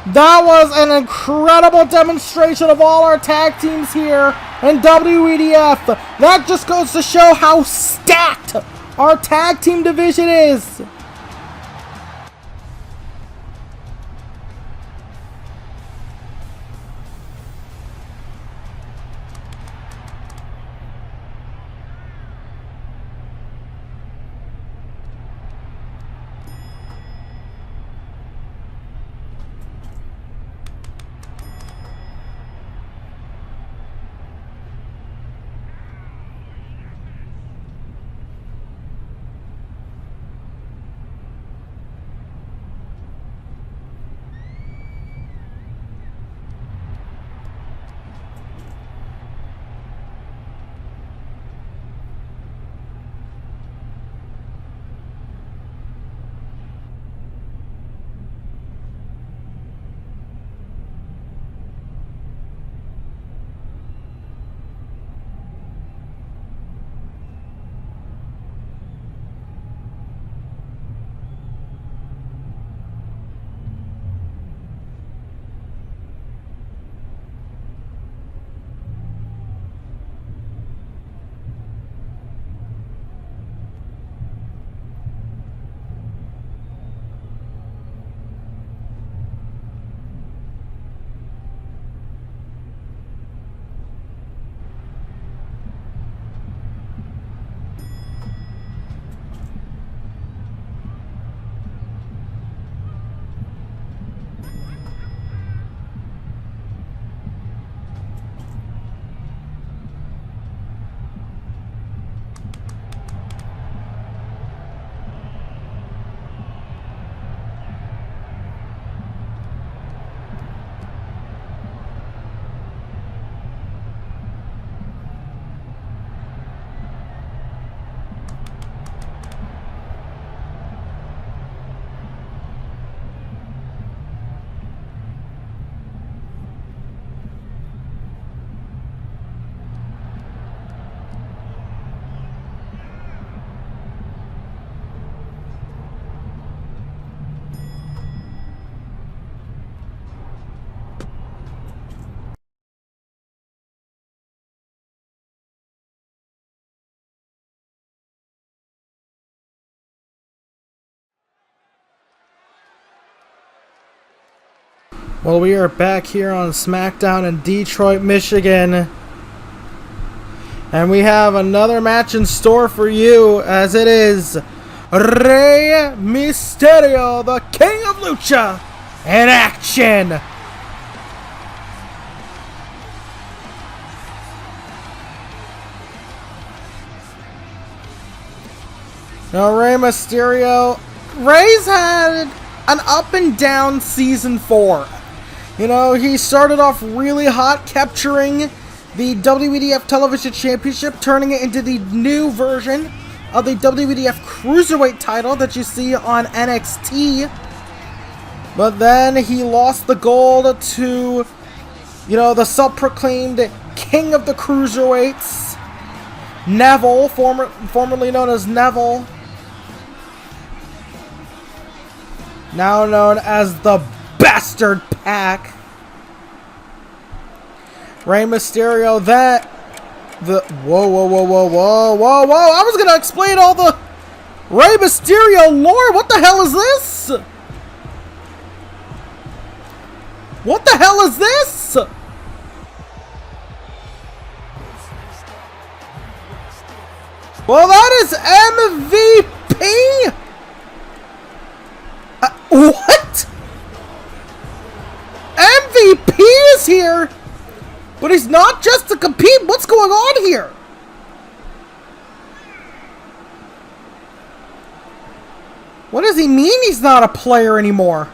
That was an incredible demonstration of all our tag teams here in WEDF. That just goes to show how stacked our tag team division is. Well, we are back here on Smackdown in Detroit, Michigan. And we have another match in store for you, as it is Rey Mysterio, the King of Lucha, in action. Now, Rey Mysterio, Rey's had an up and down season 4. You know, he started off really hot, capturing the WEDF Television Championship, turning it into the new version of the WEDF Cruiserweight title that you see on NXT. But then he lost the gold to, you know, the self-proclaimed King of the Cruiserweights, Neville, formerly known as Neville. Now known as the Bastard Pack. Rey Mysterio, whoa. I was gonna explain all the Rey Mysterio lore. What the hell is this? What the hell is this? Well, that is MVP. What? MVP is here, but he's not just to compete. What's going on here? What does he mean he's not a player anymore?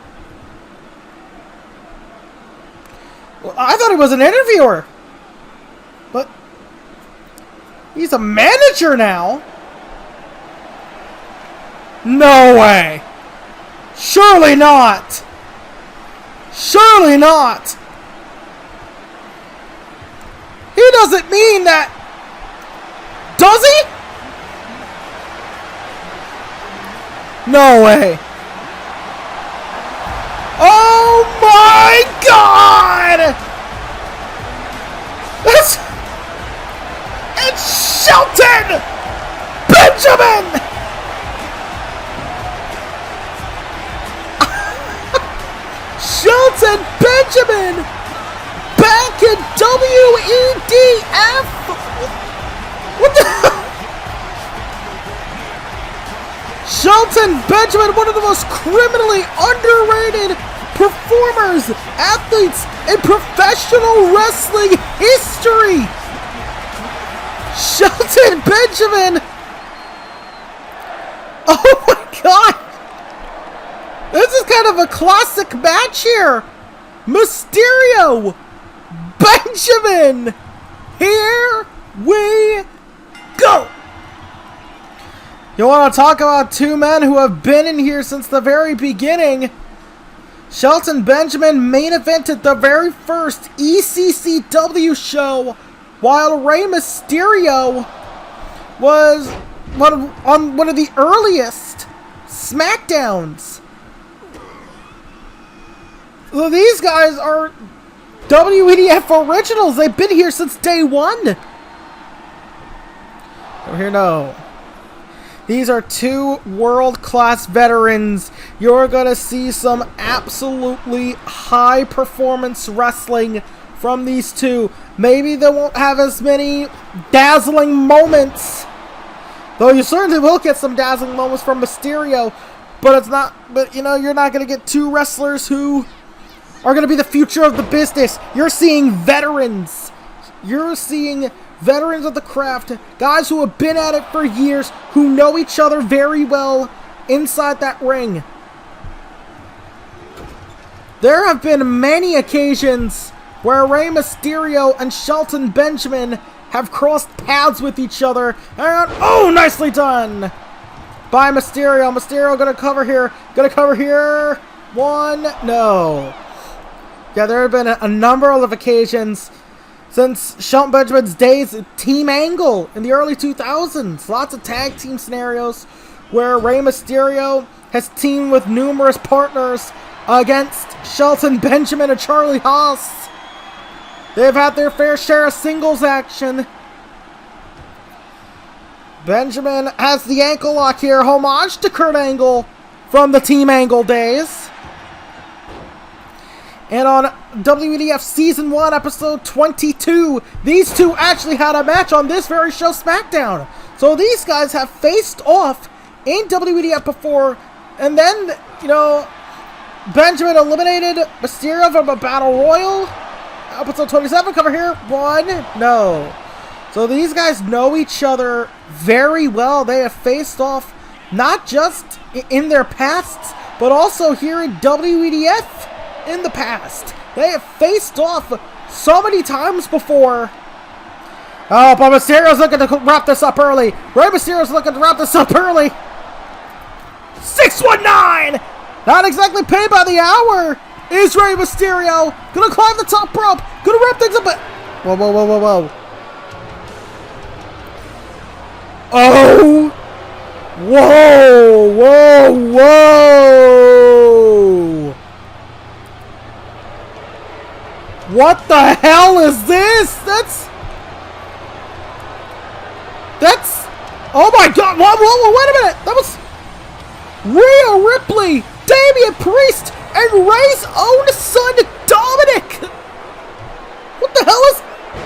Well, I thought he was an interviewer, but he's a manager now. No way. Surely not! Surely not! He doesn't mean that... Does he? No way. Oh my God! It's Shelton Benjamin! Shelton Benjamin back in WEDF. What the hell? Shelton Benjamin, one of the most criminally underrated performers, athletes in professional wrestling history. Shelton Benjamin. Oh my God. This is kind of a classic match here. Mysterio, Benjamin. Here we go. You want to talk about two men who have been in here since the very beginning? Shelton Benjamin main evented the very first ECCW show, while Rey Mysterio was on one of the earliest Smackdowns. Well, these guys are WEDF originals. They've been here since day one. Over here, no. These are two world-class veterans. You're going to see some absolutely high-performance wrestling from these two. Maybe they won't have as many dazzling moments, though you certainly will get some dazzling moments from Mysterio. But it's not. But you know, you're not going to get two wrestlers who are going to be the future of the business. You're seeing veterans. You're seeing veterans of the craft, guys who have been at it for years, who know each other very well inside that ring. There have been many occasions where Rey Mysterio and Shelton Benjamin have crossed paths with each other. And, oh, nicely done by Mysterio. Mysterio gonna cover here. Gonna cover here. One. No. Yeah, there have been a number of occasions since Shelton Benjamin's days at Team Angle in the early 2000s. Lots of tag team scenarios where Rey Mysterio has teamed with numerous partners against Shelton Benjamin and Charlie Haas. They've had their fair share of singles action. Benjamin has the ankle lock here, homage to Kurt Angle from the Team Angle days. And on WEDF Season 1, Episode 22, these two actually had a match on this very show, Smackdown. So these guys have faced off in WEDF before, and then, you know, Benjamin eliminated Mysterio from a Battle Royal. Episode 27, cover here, 1, no. So these guys know each other very well. They have faced off not just in their pasts, but also here in WEDF in the past. They have faced off so many times before. Oh, but Mysterio's looking to wrap this up early. Rey Mysterio's looking to wrap this up early. 619! Not exactly paid by the hour is Rey Mysterio. Gonna climb the top rope. Gonna wrap things up. Whoa, whoa, whoa, whoa, whoa. Oh! Whoa, whoa, whoa! What the hell is this? That's... Oh my god! Whoa, whoa, whoa, wait a minute! That was... Rhea Ripley, Damian Priest, and Rey's own son, Dominic! What the hell is...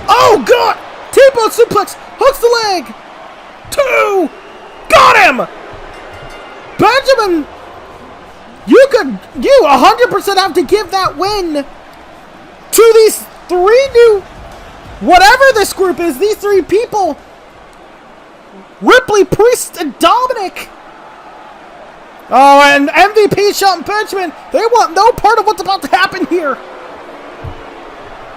Oh god! T-bone suplex, hooks the leg! 2! Got him! Benjamin, you 100% have to give that win to these three new, whatever this group is, these three people. Ripley, Priest, and Dominic. Oh, and MVP Shelton Benjamin, they want no part of what's about to happen here.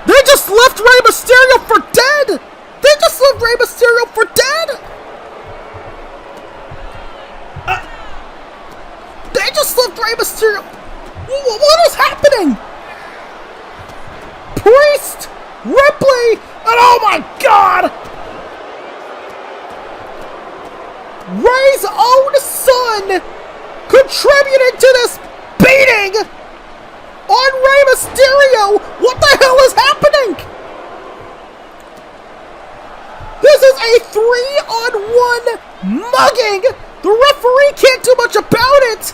They just left Rey Mysterio for dead. They just left Rey Mysterio for dead. They just left Rey Mysterio. What is happening? Priest, Ripley, and oh my god! Rey's own son contributed to this beating on Rey Mysterio. What the hell is happening? This is a 3-on-1 mugging. The referee can't do much about it.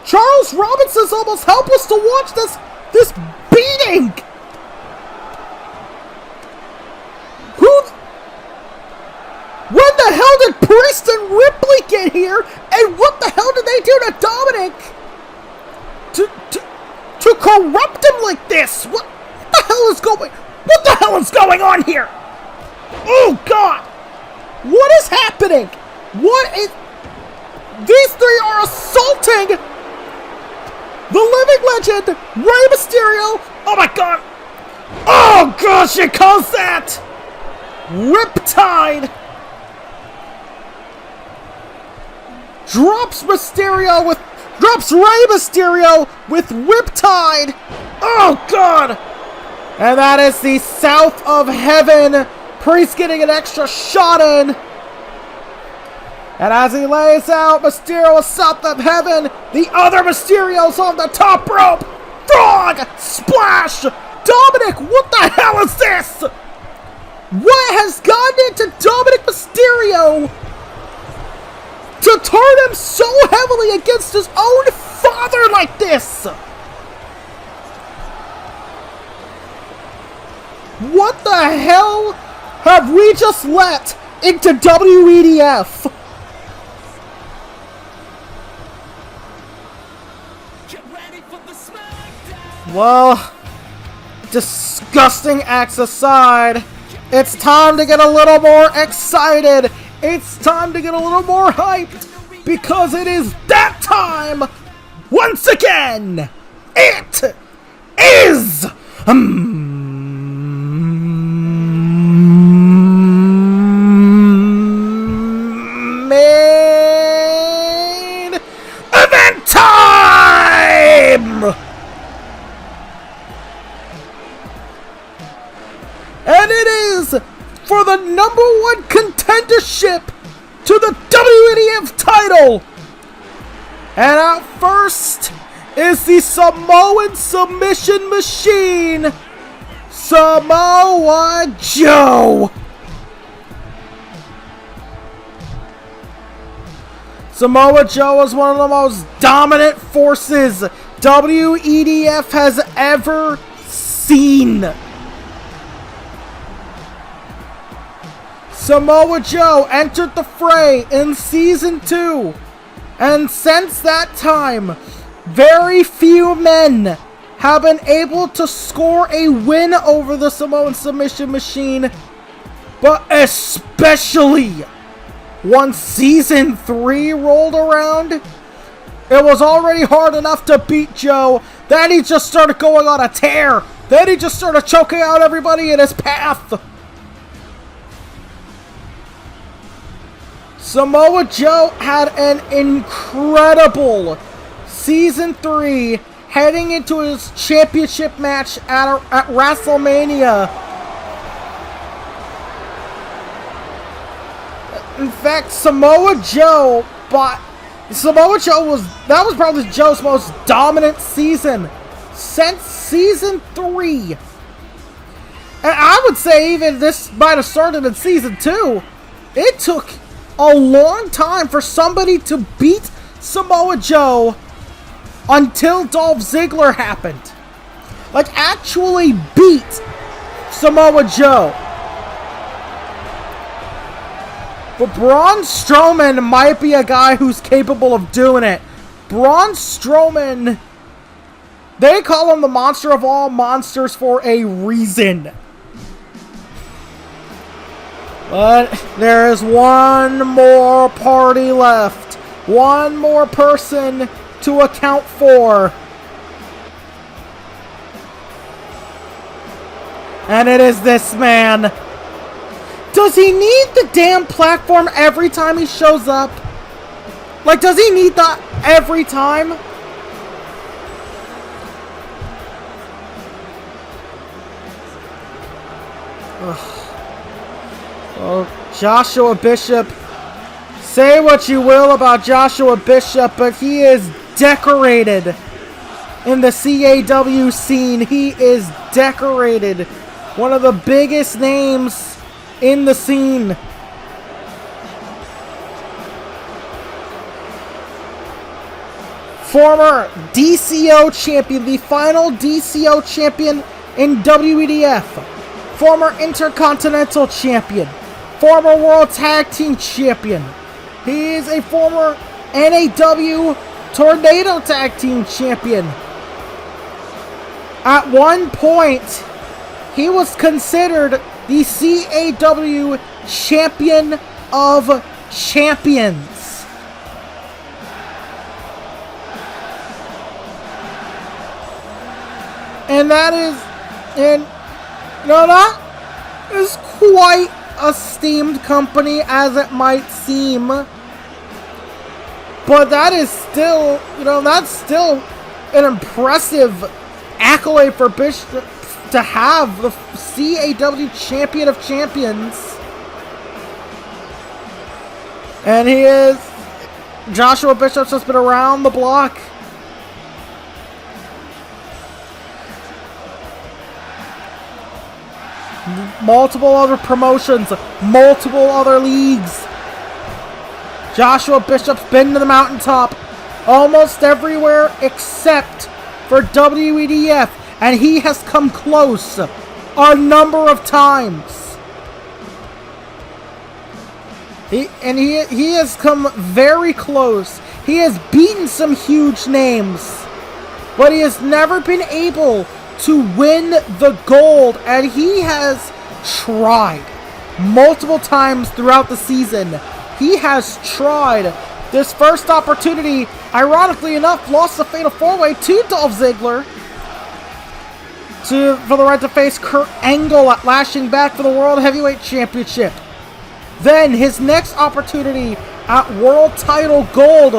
Charles Robinson's almost helpless to watch this beating. When the hell did Priest and Ripley get here? And what the hell did they do to Dominic? To corrupt him like this? What the hell is going on here? Oh God! What is happening? These three are assaulting the living legend, Rey Mysterio. Oh my God! Oh gosh, she calls that Riptide. Drops Rey Mysterio with Riptide. Oh God! And that is the South of Heaven. Priest getting an extra shot in. And as he lays out Mysterio South of Heaven, the other Mysterio's on the top rope. Frog splash. Dominic, what the hell is this? What has gotten into Dominic Mysterio to turn him so heavily against his own father like this? What the hell have we just let into WEDF? Get ready for the Smackdown. Well, disgusting acts aside, it's time to get a little more excited. It's time to get a little more hyped, because it is that time once again. It is main event time! And it is for the #1 contendership to the WEDF title. And out first is the Samoan submission machine, Samoa Joe. Samoa Joe is one of the most dominant forces WEDF has ever seen. Samoa Joe entered the fray in Season 2, and since that time, very few men have been able to score a win over the Samoan Submission Machine, but especially once Season 3 rolled around, it was already hard enough to beat Joe. Then he just started going on a tear. Then he just started choking out everybody in his path. Samoa Joe had an incredible Season 3 heading into his championship match at WrestleMania. In fact, Samoa Joe was probably Joe's most dominant season since Season 3. And I would say even this might have started in Season 2. It took a long time for somebody to beat Samoa Joe until Dolph Ziggler happened. Like, actually beat Samoa Joe. But Braun Strowman might be a guy who's capable of doing it. Braun Strowman, they call him the monster of all monsters for a reason. But there is one more party left. One more person to account for. And it is this man. Does he need the damn platform every time he shows up? Like, does he need that every time? Ugh. Oh, Joshua Bishop. Say what you will about Joshua Bishop, but he is decorated in the CAW scene. He is decorated. One of the biggest names in the scene. Former DCO champion, the final DCO champion in WEDF. Former Intercontinental champion. Former World Tag Team champion. He is a former NAW Tornado Tag Team champion. At one point, he was considered the CAW Champion of Champions. And that is quite a steamed company as it might seem. But that is still, that's still an impressive accolade for Bishop to have the CAW Champion of Champions. And Joshua Bishop's just been around the block. Multiple other promotions, multiple other leagues. Joshua Bishop's been to the mountaintop almost everywhere except for WEDF, and he has come close a number of times. He has come very close. He has beaten some huge names, but he has never been able to win the gold, and he has tried multiple times throughout the season. He has tried. This first opportunity, ironically enough, lost the Fatal 4-Way to Dolph Ziggler for the right to face Kurt Angle at Lashing Back for the World Heavyweight Championship. Then his next opportunity at World Title Gold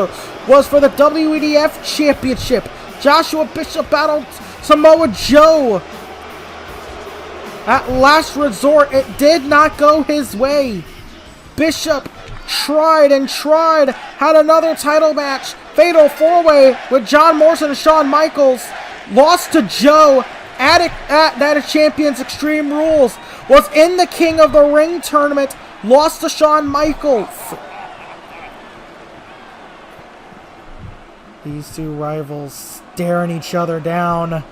was for the WEDF Championship. Joshua Bishop battled Samoa Joe. At last resort, it did not go his way. Bishop tried and tried, had another title match, Fatal 4-Way with John Morrison and Shawn Michaels, lost to Joe at Night of Champions Extreme Rules, was in the King of the Ring tournament, lost to Shawn Michaels. These two rivals staring each other down.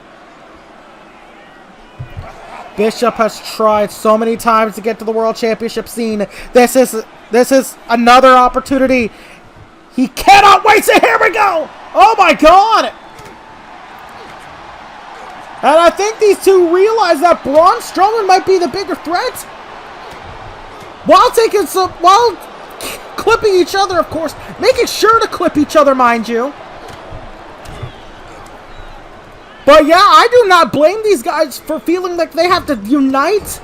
Bishop has tried so many times to get to the World Championship scene. This is another opportunity. He cannot waste it. Here we go. Oh my God. And I think these two realize that Braun Strowman might be the bigger threat. While clipping each other, of course. Making sure to clip each other, mind you. But yeah, I do not blame these guys for feeling like they have to unite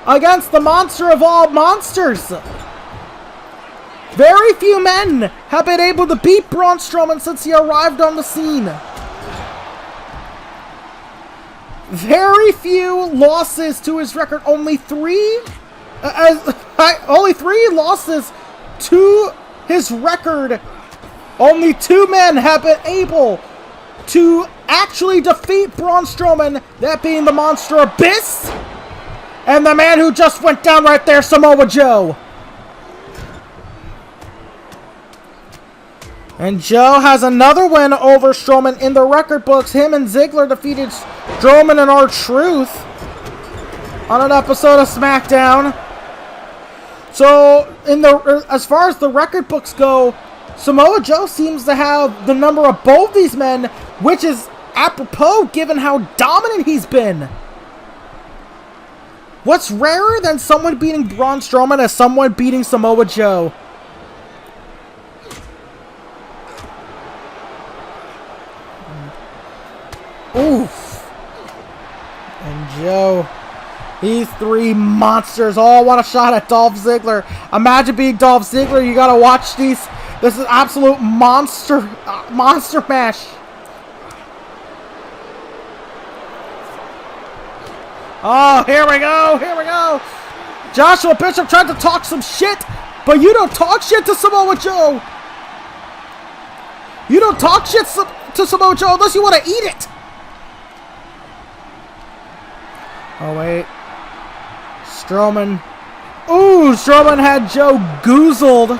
against the monster of all monsters. Very few men have been able to beat Braun Strowman since he arrived on the scene. Very few losses to his record. Only three losses to his record. Only 2 men have been able to actually defeat Braun Strowman, that being the Monster Abyss, and the man who just went down right there, Samoa Joe. And Joe has another win over Strowman in the record books. Him and Ziggler defeated Strowman and R-Truth on an episode of Smackdown. So, as far as the record books go, Samoa Joe seems to have the number of both these men, which is apropos given how dominant he's been. What's rarer than someone beating Braun Strowman as someone beating Samoa Joe? Oof. And Joe, these 3 monsters all want a shot at Dolph Ziggler. Imagine being Dolph Ziggler. You gotta watch these. This is absolute monster mash. Oh, here we go. Joshua Bishop tried to talk some shit, but you don't talk shit to Samoa Joe. You don't talk shit to Samoa Joe unless you want to eat it. Oh, wait. Strowman. Ooh, Strowman had Joe goozled.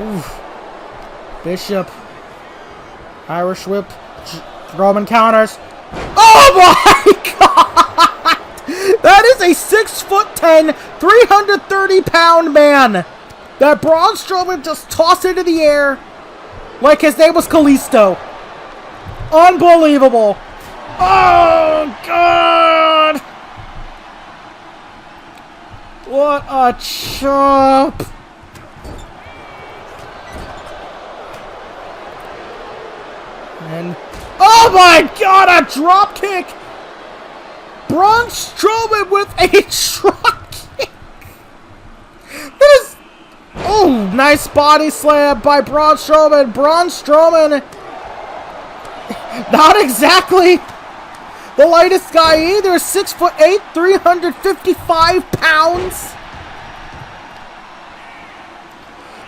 Ooh. Bishop. Irish whip. Strowman counters. Oh my God! That is a 6'10", 330-pound man that Braun Strowman just tossed into the air like his name was Kalisto. Unbelievable. Oh, God. What a chump. And, oh my God, a drop kick. Braun Strowman with a drop kick. That is... Oh, nice body slam by Braun Strowman. Braun Strowman, not exactly the lightest guy either. 6'8", 355 pounds.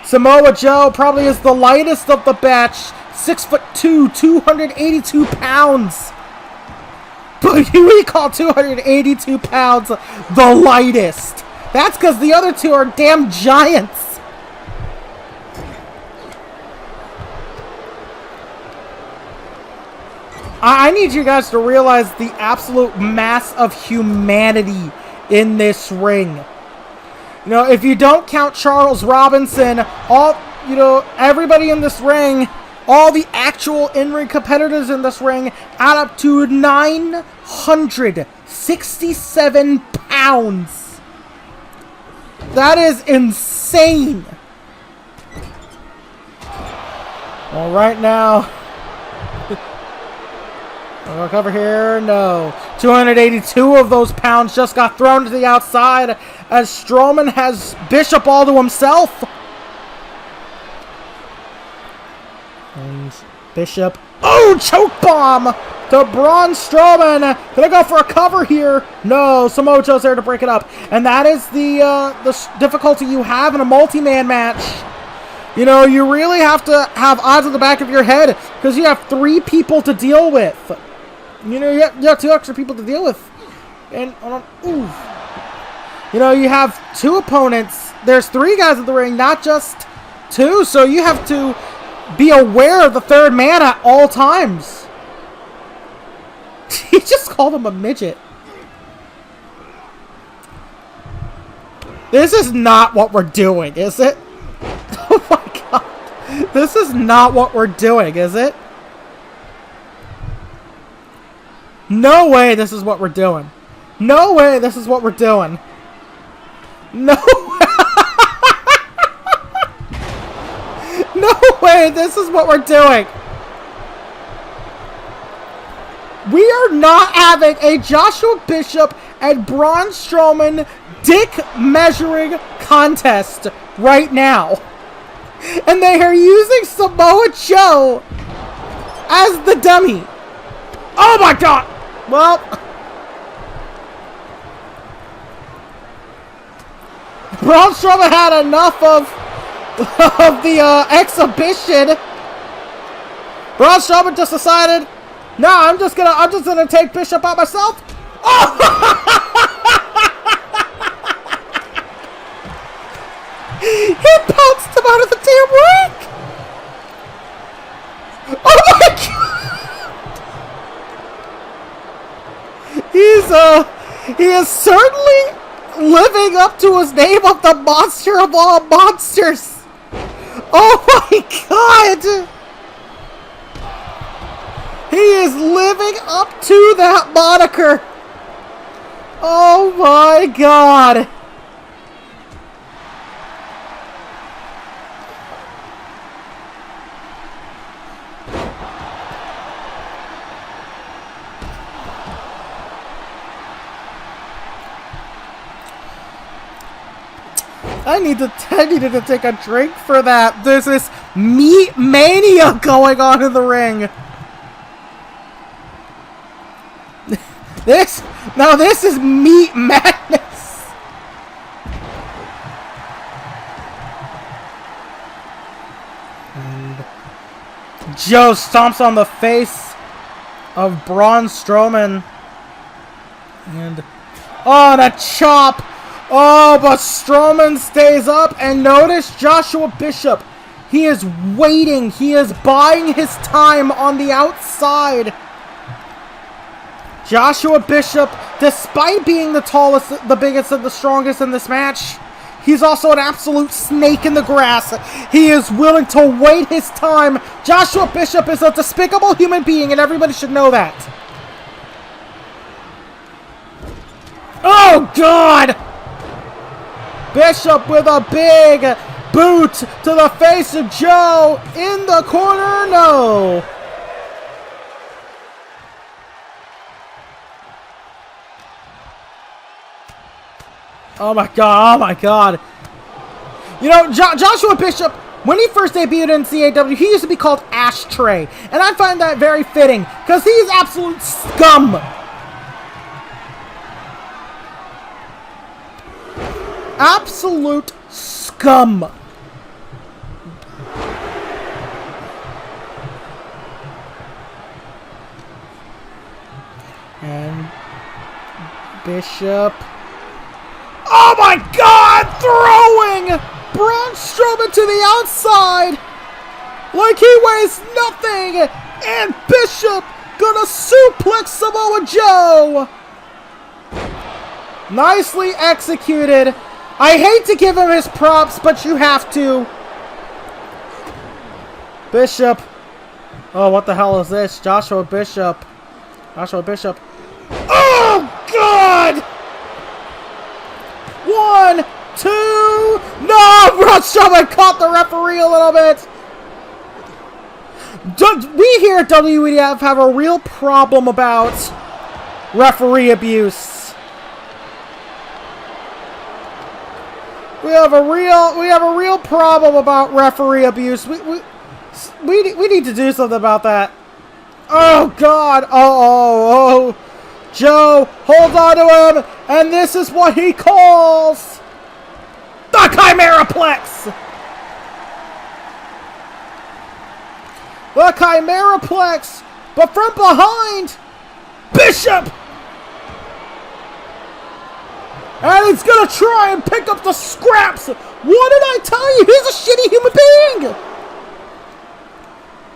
Samoa Joe probably is the lightest of the batch. 6'2", 282 pounds. But we call 282 pounds the lightest. That's because the other two are damn giants. I need you guys to realize the absolute mass of humanity in this ring. You know, if you don't count Charles Robinson, everybody in this ring, all the actual in-ring competitors in this ring add up to 967 pounds. That is insane. Well, right now... Look over here. No. 282 of those pounds just got thrown to the outside as Strowman has Bishop all to himself. And Bishop. Oh, choke bomb to Braun Strowman. Gonna go for a cover here. No, Samoa Joe's there to break it up. And that is the difficulty you have in a multi-man match. You know, you really have to have odds in the back of your head because you have 3 people to deal with. You know, you have 2 extra people to deal with. And, you know, you have 2 opponents. There's 3 guys in the ring, not just too, so you have to be aware of the third man at all times. He just called him a midget. This is not what we're doing, is it? Oh my god. This is not what we're doing, is it? No way this is what we're doing. No way this is what we're doing. No way. No way this is what we're doing. We are not having a Joshua Bishop and Braun Strowman dick measuring contest right now. And they are using Samoa Joe as the dummy. Oh my god! Well, Braun Strowman had enough of the exhibition. Braun Strowman just decided, no, I'm just gonna take Bishop out myself. Oh! He bounced him out of the damn ring! Oh my god! He is certainly living up to his name of the monster of all monsters! Oh my god! He is living up to that moniker! Oh my god! I needed to take a drink for that. There's this meat mania going on in the ring. This is meat madness. And Joe stomps on the face of Braun Strowman. And oh, and a chop. Oh, but Strowman stays up, and notice Joshua Bishop. He is waiting. He is buying his time on the outside. Joshua Bishop, despite being the tallest, the biggest, and the strongest in this match, he's also an absolute snake in the grass. He is willing to wait his time. Joshua Bishop is a despicable human being, and everybody should know that. Oh, God! Bishop with a big boot to the face of Joe. In the corner, no. Oh my god, oh my god. You know, Joshua Bishop, when he first debuted in CAW, he used to be called Ashtray. And I find that very fitting, because he's absolute scum. Absolute scum. And Bishop. Oh my god! Throwing Braun Strowman to the outside like he weighs nothing. And Bishop gonna suplex Samoa Joe. Nicely executed. I hate to give him his props, but you have to. Bishop. Oh, what the hell is this? Joshua Bishop. Joshua Bishop. Oh, God! 1, 2. No! Braun Strowman caught the referee a little bit. We here at WEDF have a real problem about referee abuse. We have a real problem about referee abuse. We need to do something about that. Oh God! Oh! Joe holds on to him, and this is what he calls the Chimeraplex. The Chimeraplex, but from behind, Bishop. And he's going to try and pick up the scraps What did I tell you? He's a shitty human being!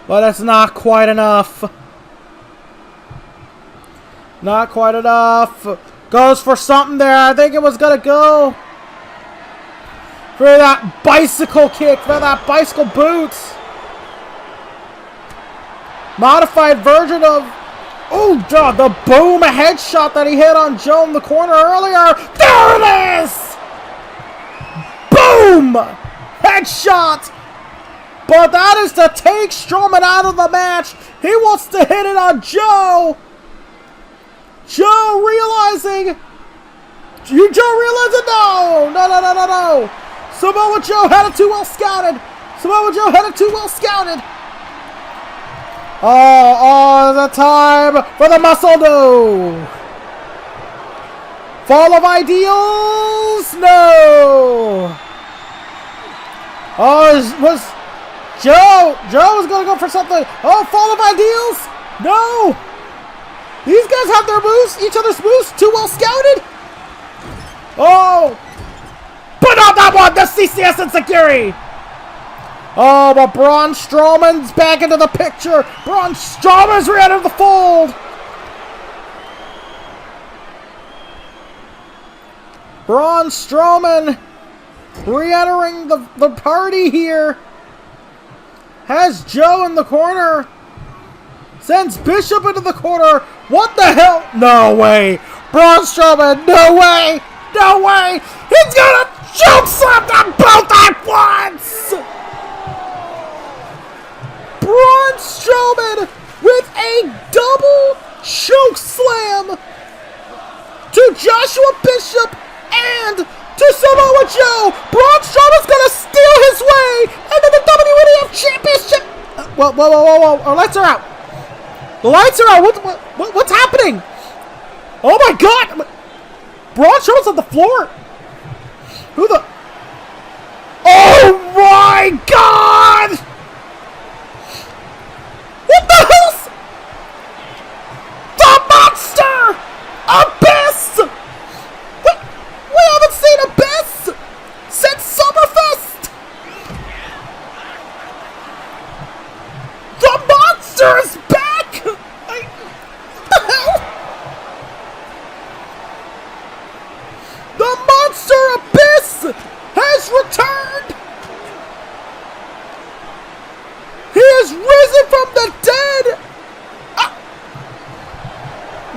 But that's not quite enough. Not quite enough. Goes for something there. I think it was gonna go for that bicycle kick, for that bicycle boot. Modified version of, oh god, the boom headshot that he hit on Joe in the corner earlier. There it is! Boom! Headshot! But that is to take Strowman out of the match. He wants to hit it on Joe. Joe realizing. No. Samoa Joe had it too well scouted. Oh, the time for the muscle no. Fall of Ideals, no. Oh, was Joe was going to go for something. Oh, Fall of Ideals, no. These guys have their moves, each other's moves, too well scouted. Oh, but not that one, the CCS and Sakiri. Oh, but Braun Strowman's back into the picture. Braun Strowman's re-entered the fold. Braun Strowman re-entering the party here. Has Joe in the corner. Sends Bishop into the corner. What the hell? No way. Braun Strowman, no way. He's gonna choke slam them both at once. Braun Strowman with a double choke slam to Joshua Bishop and to Samoa Joe. Braun Strowman's gonna steal his way into the WEDF Championship. Whoa. Our lights are out. The lights are out. What's happening? Oh my god. Braun Strowman's on the floor. Who the? Oh my god. What the hell's the monster? Abyss! We haven't seen Abyss since Summerfest! The monster is back! What the hell? The monster Abyss has returned! He has risen from the dead!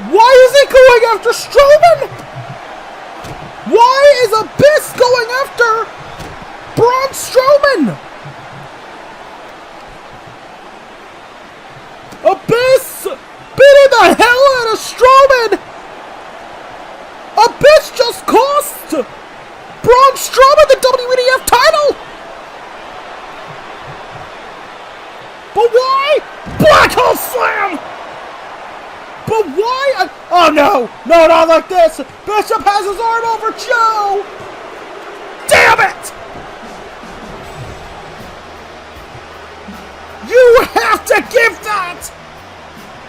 Why is he going after Strowman? Why is Abyss going after Braun Strowman? Abyss beating the hell out of Strowman! Abyss just cost Braun Strowman the WEDF title! But why? Black Hole Slam! But why? Oh no! No, not like this! Bishop has his arm over Joe! Damn it! You have to give that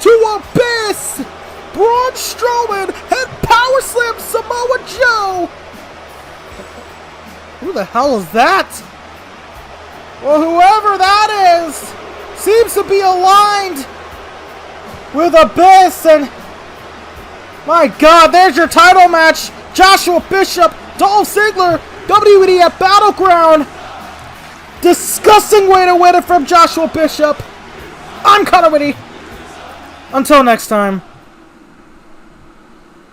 to Abyss! Braun Strowman had power slammed Samoa Joe! Who the hell is that? Well, whoever that is seems to be aligned with Abyss, and my god, there's your title match. Joshua Bishop, Dolph Ziggler, WEDF Battleground. Disgusting way to win it from Joshua Bishop. I'm Connor Whitty. Until next time.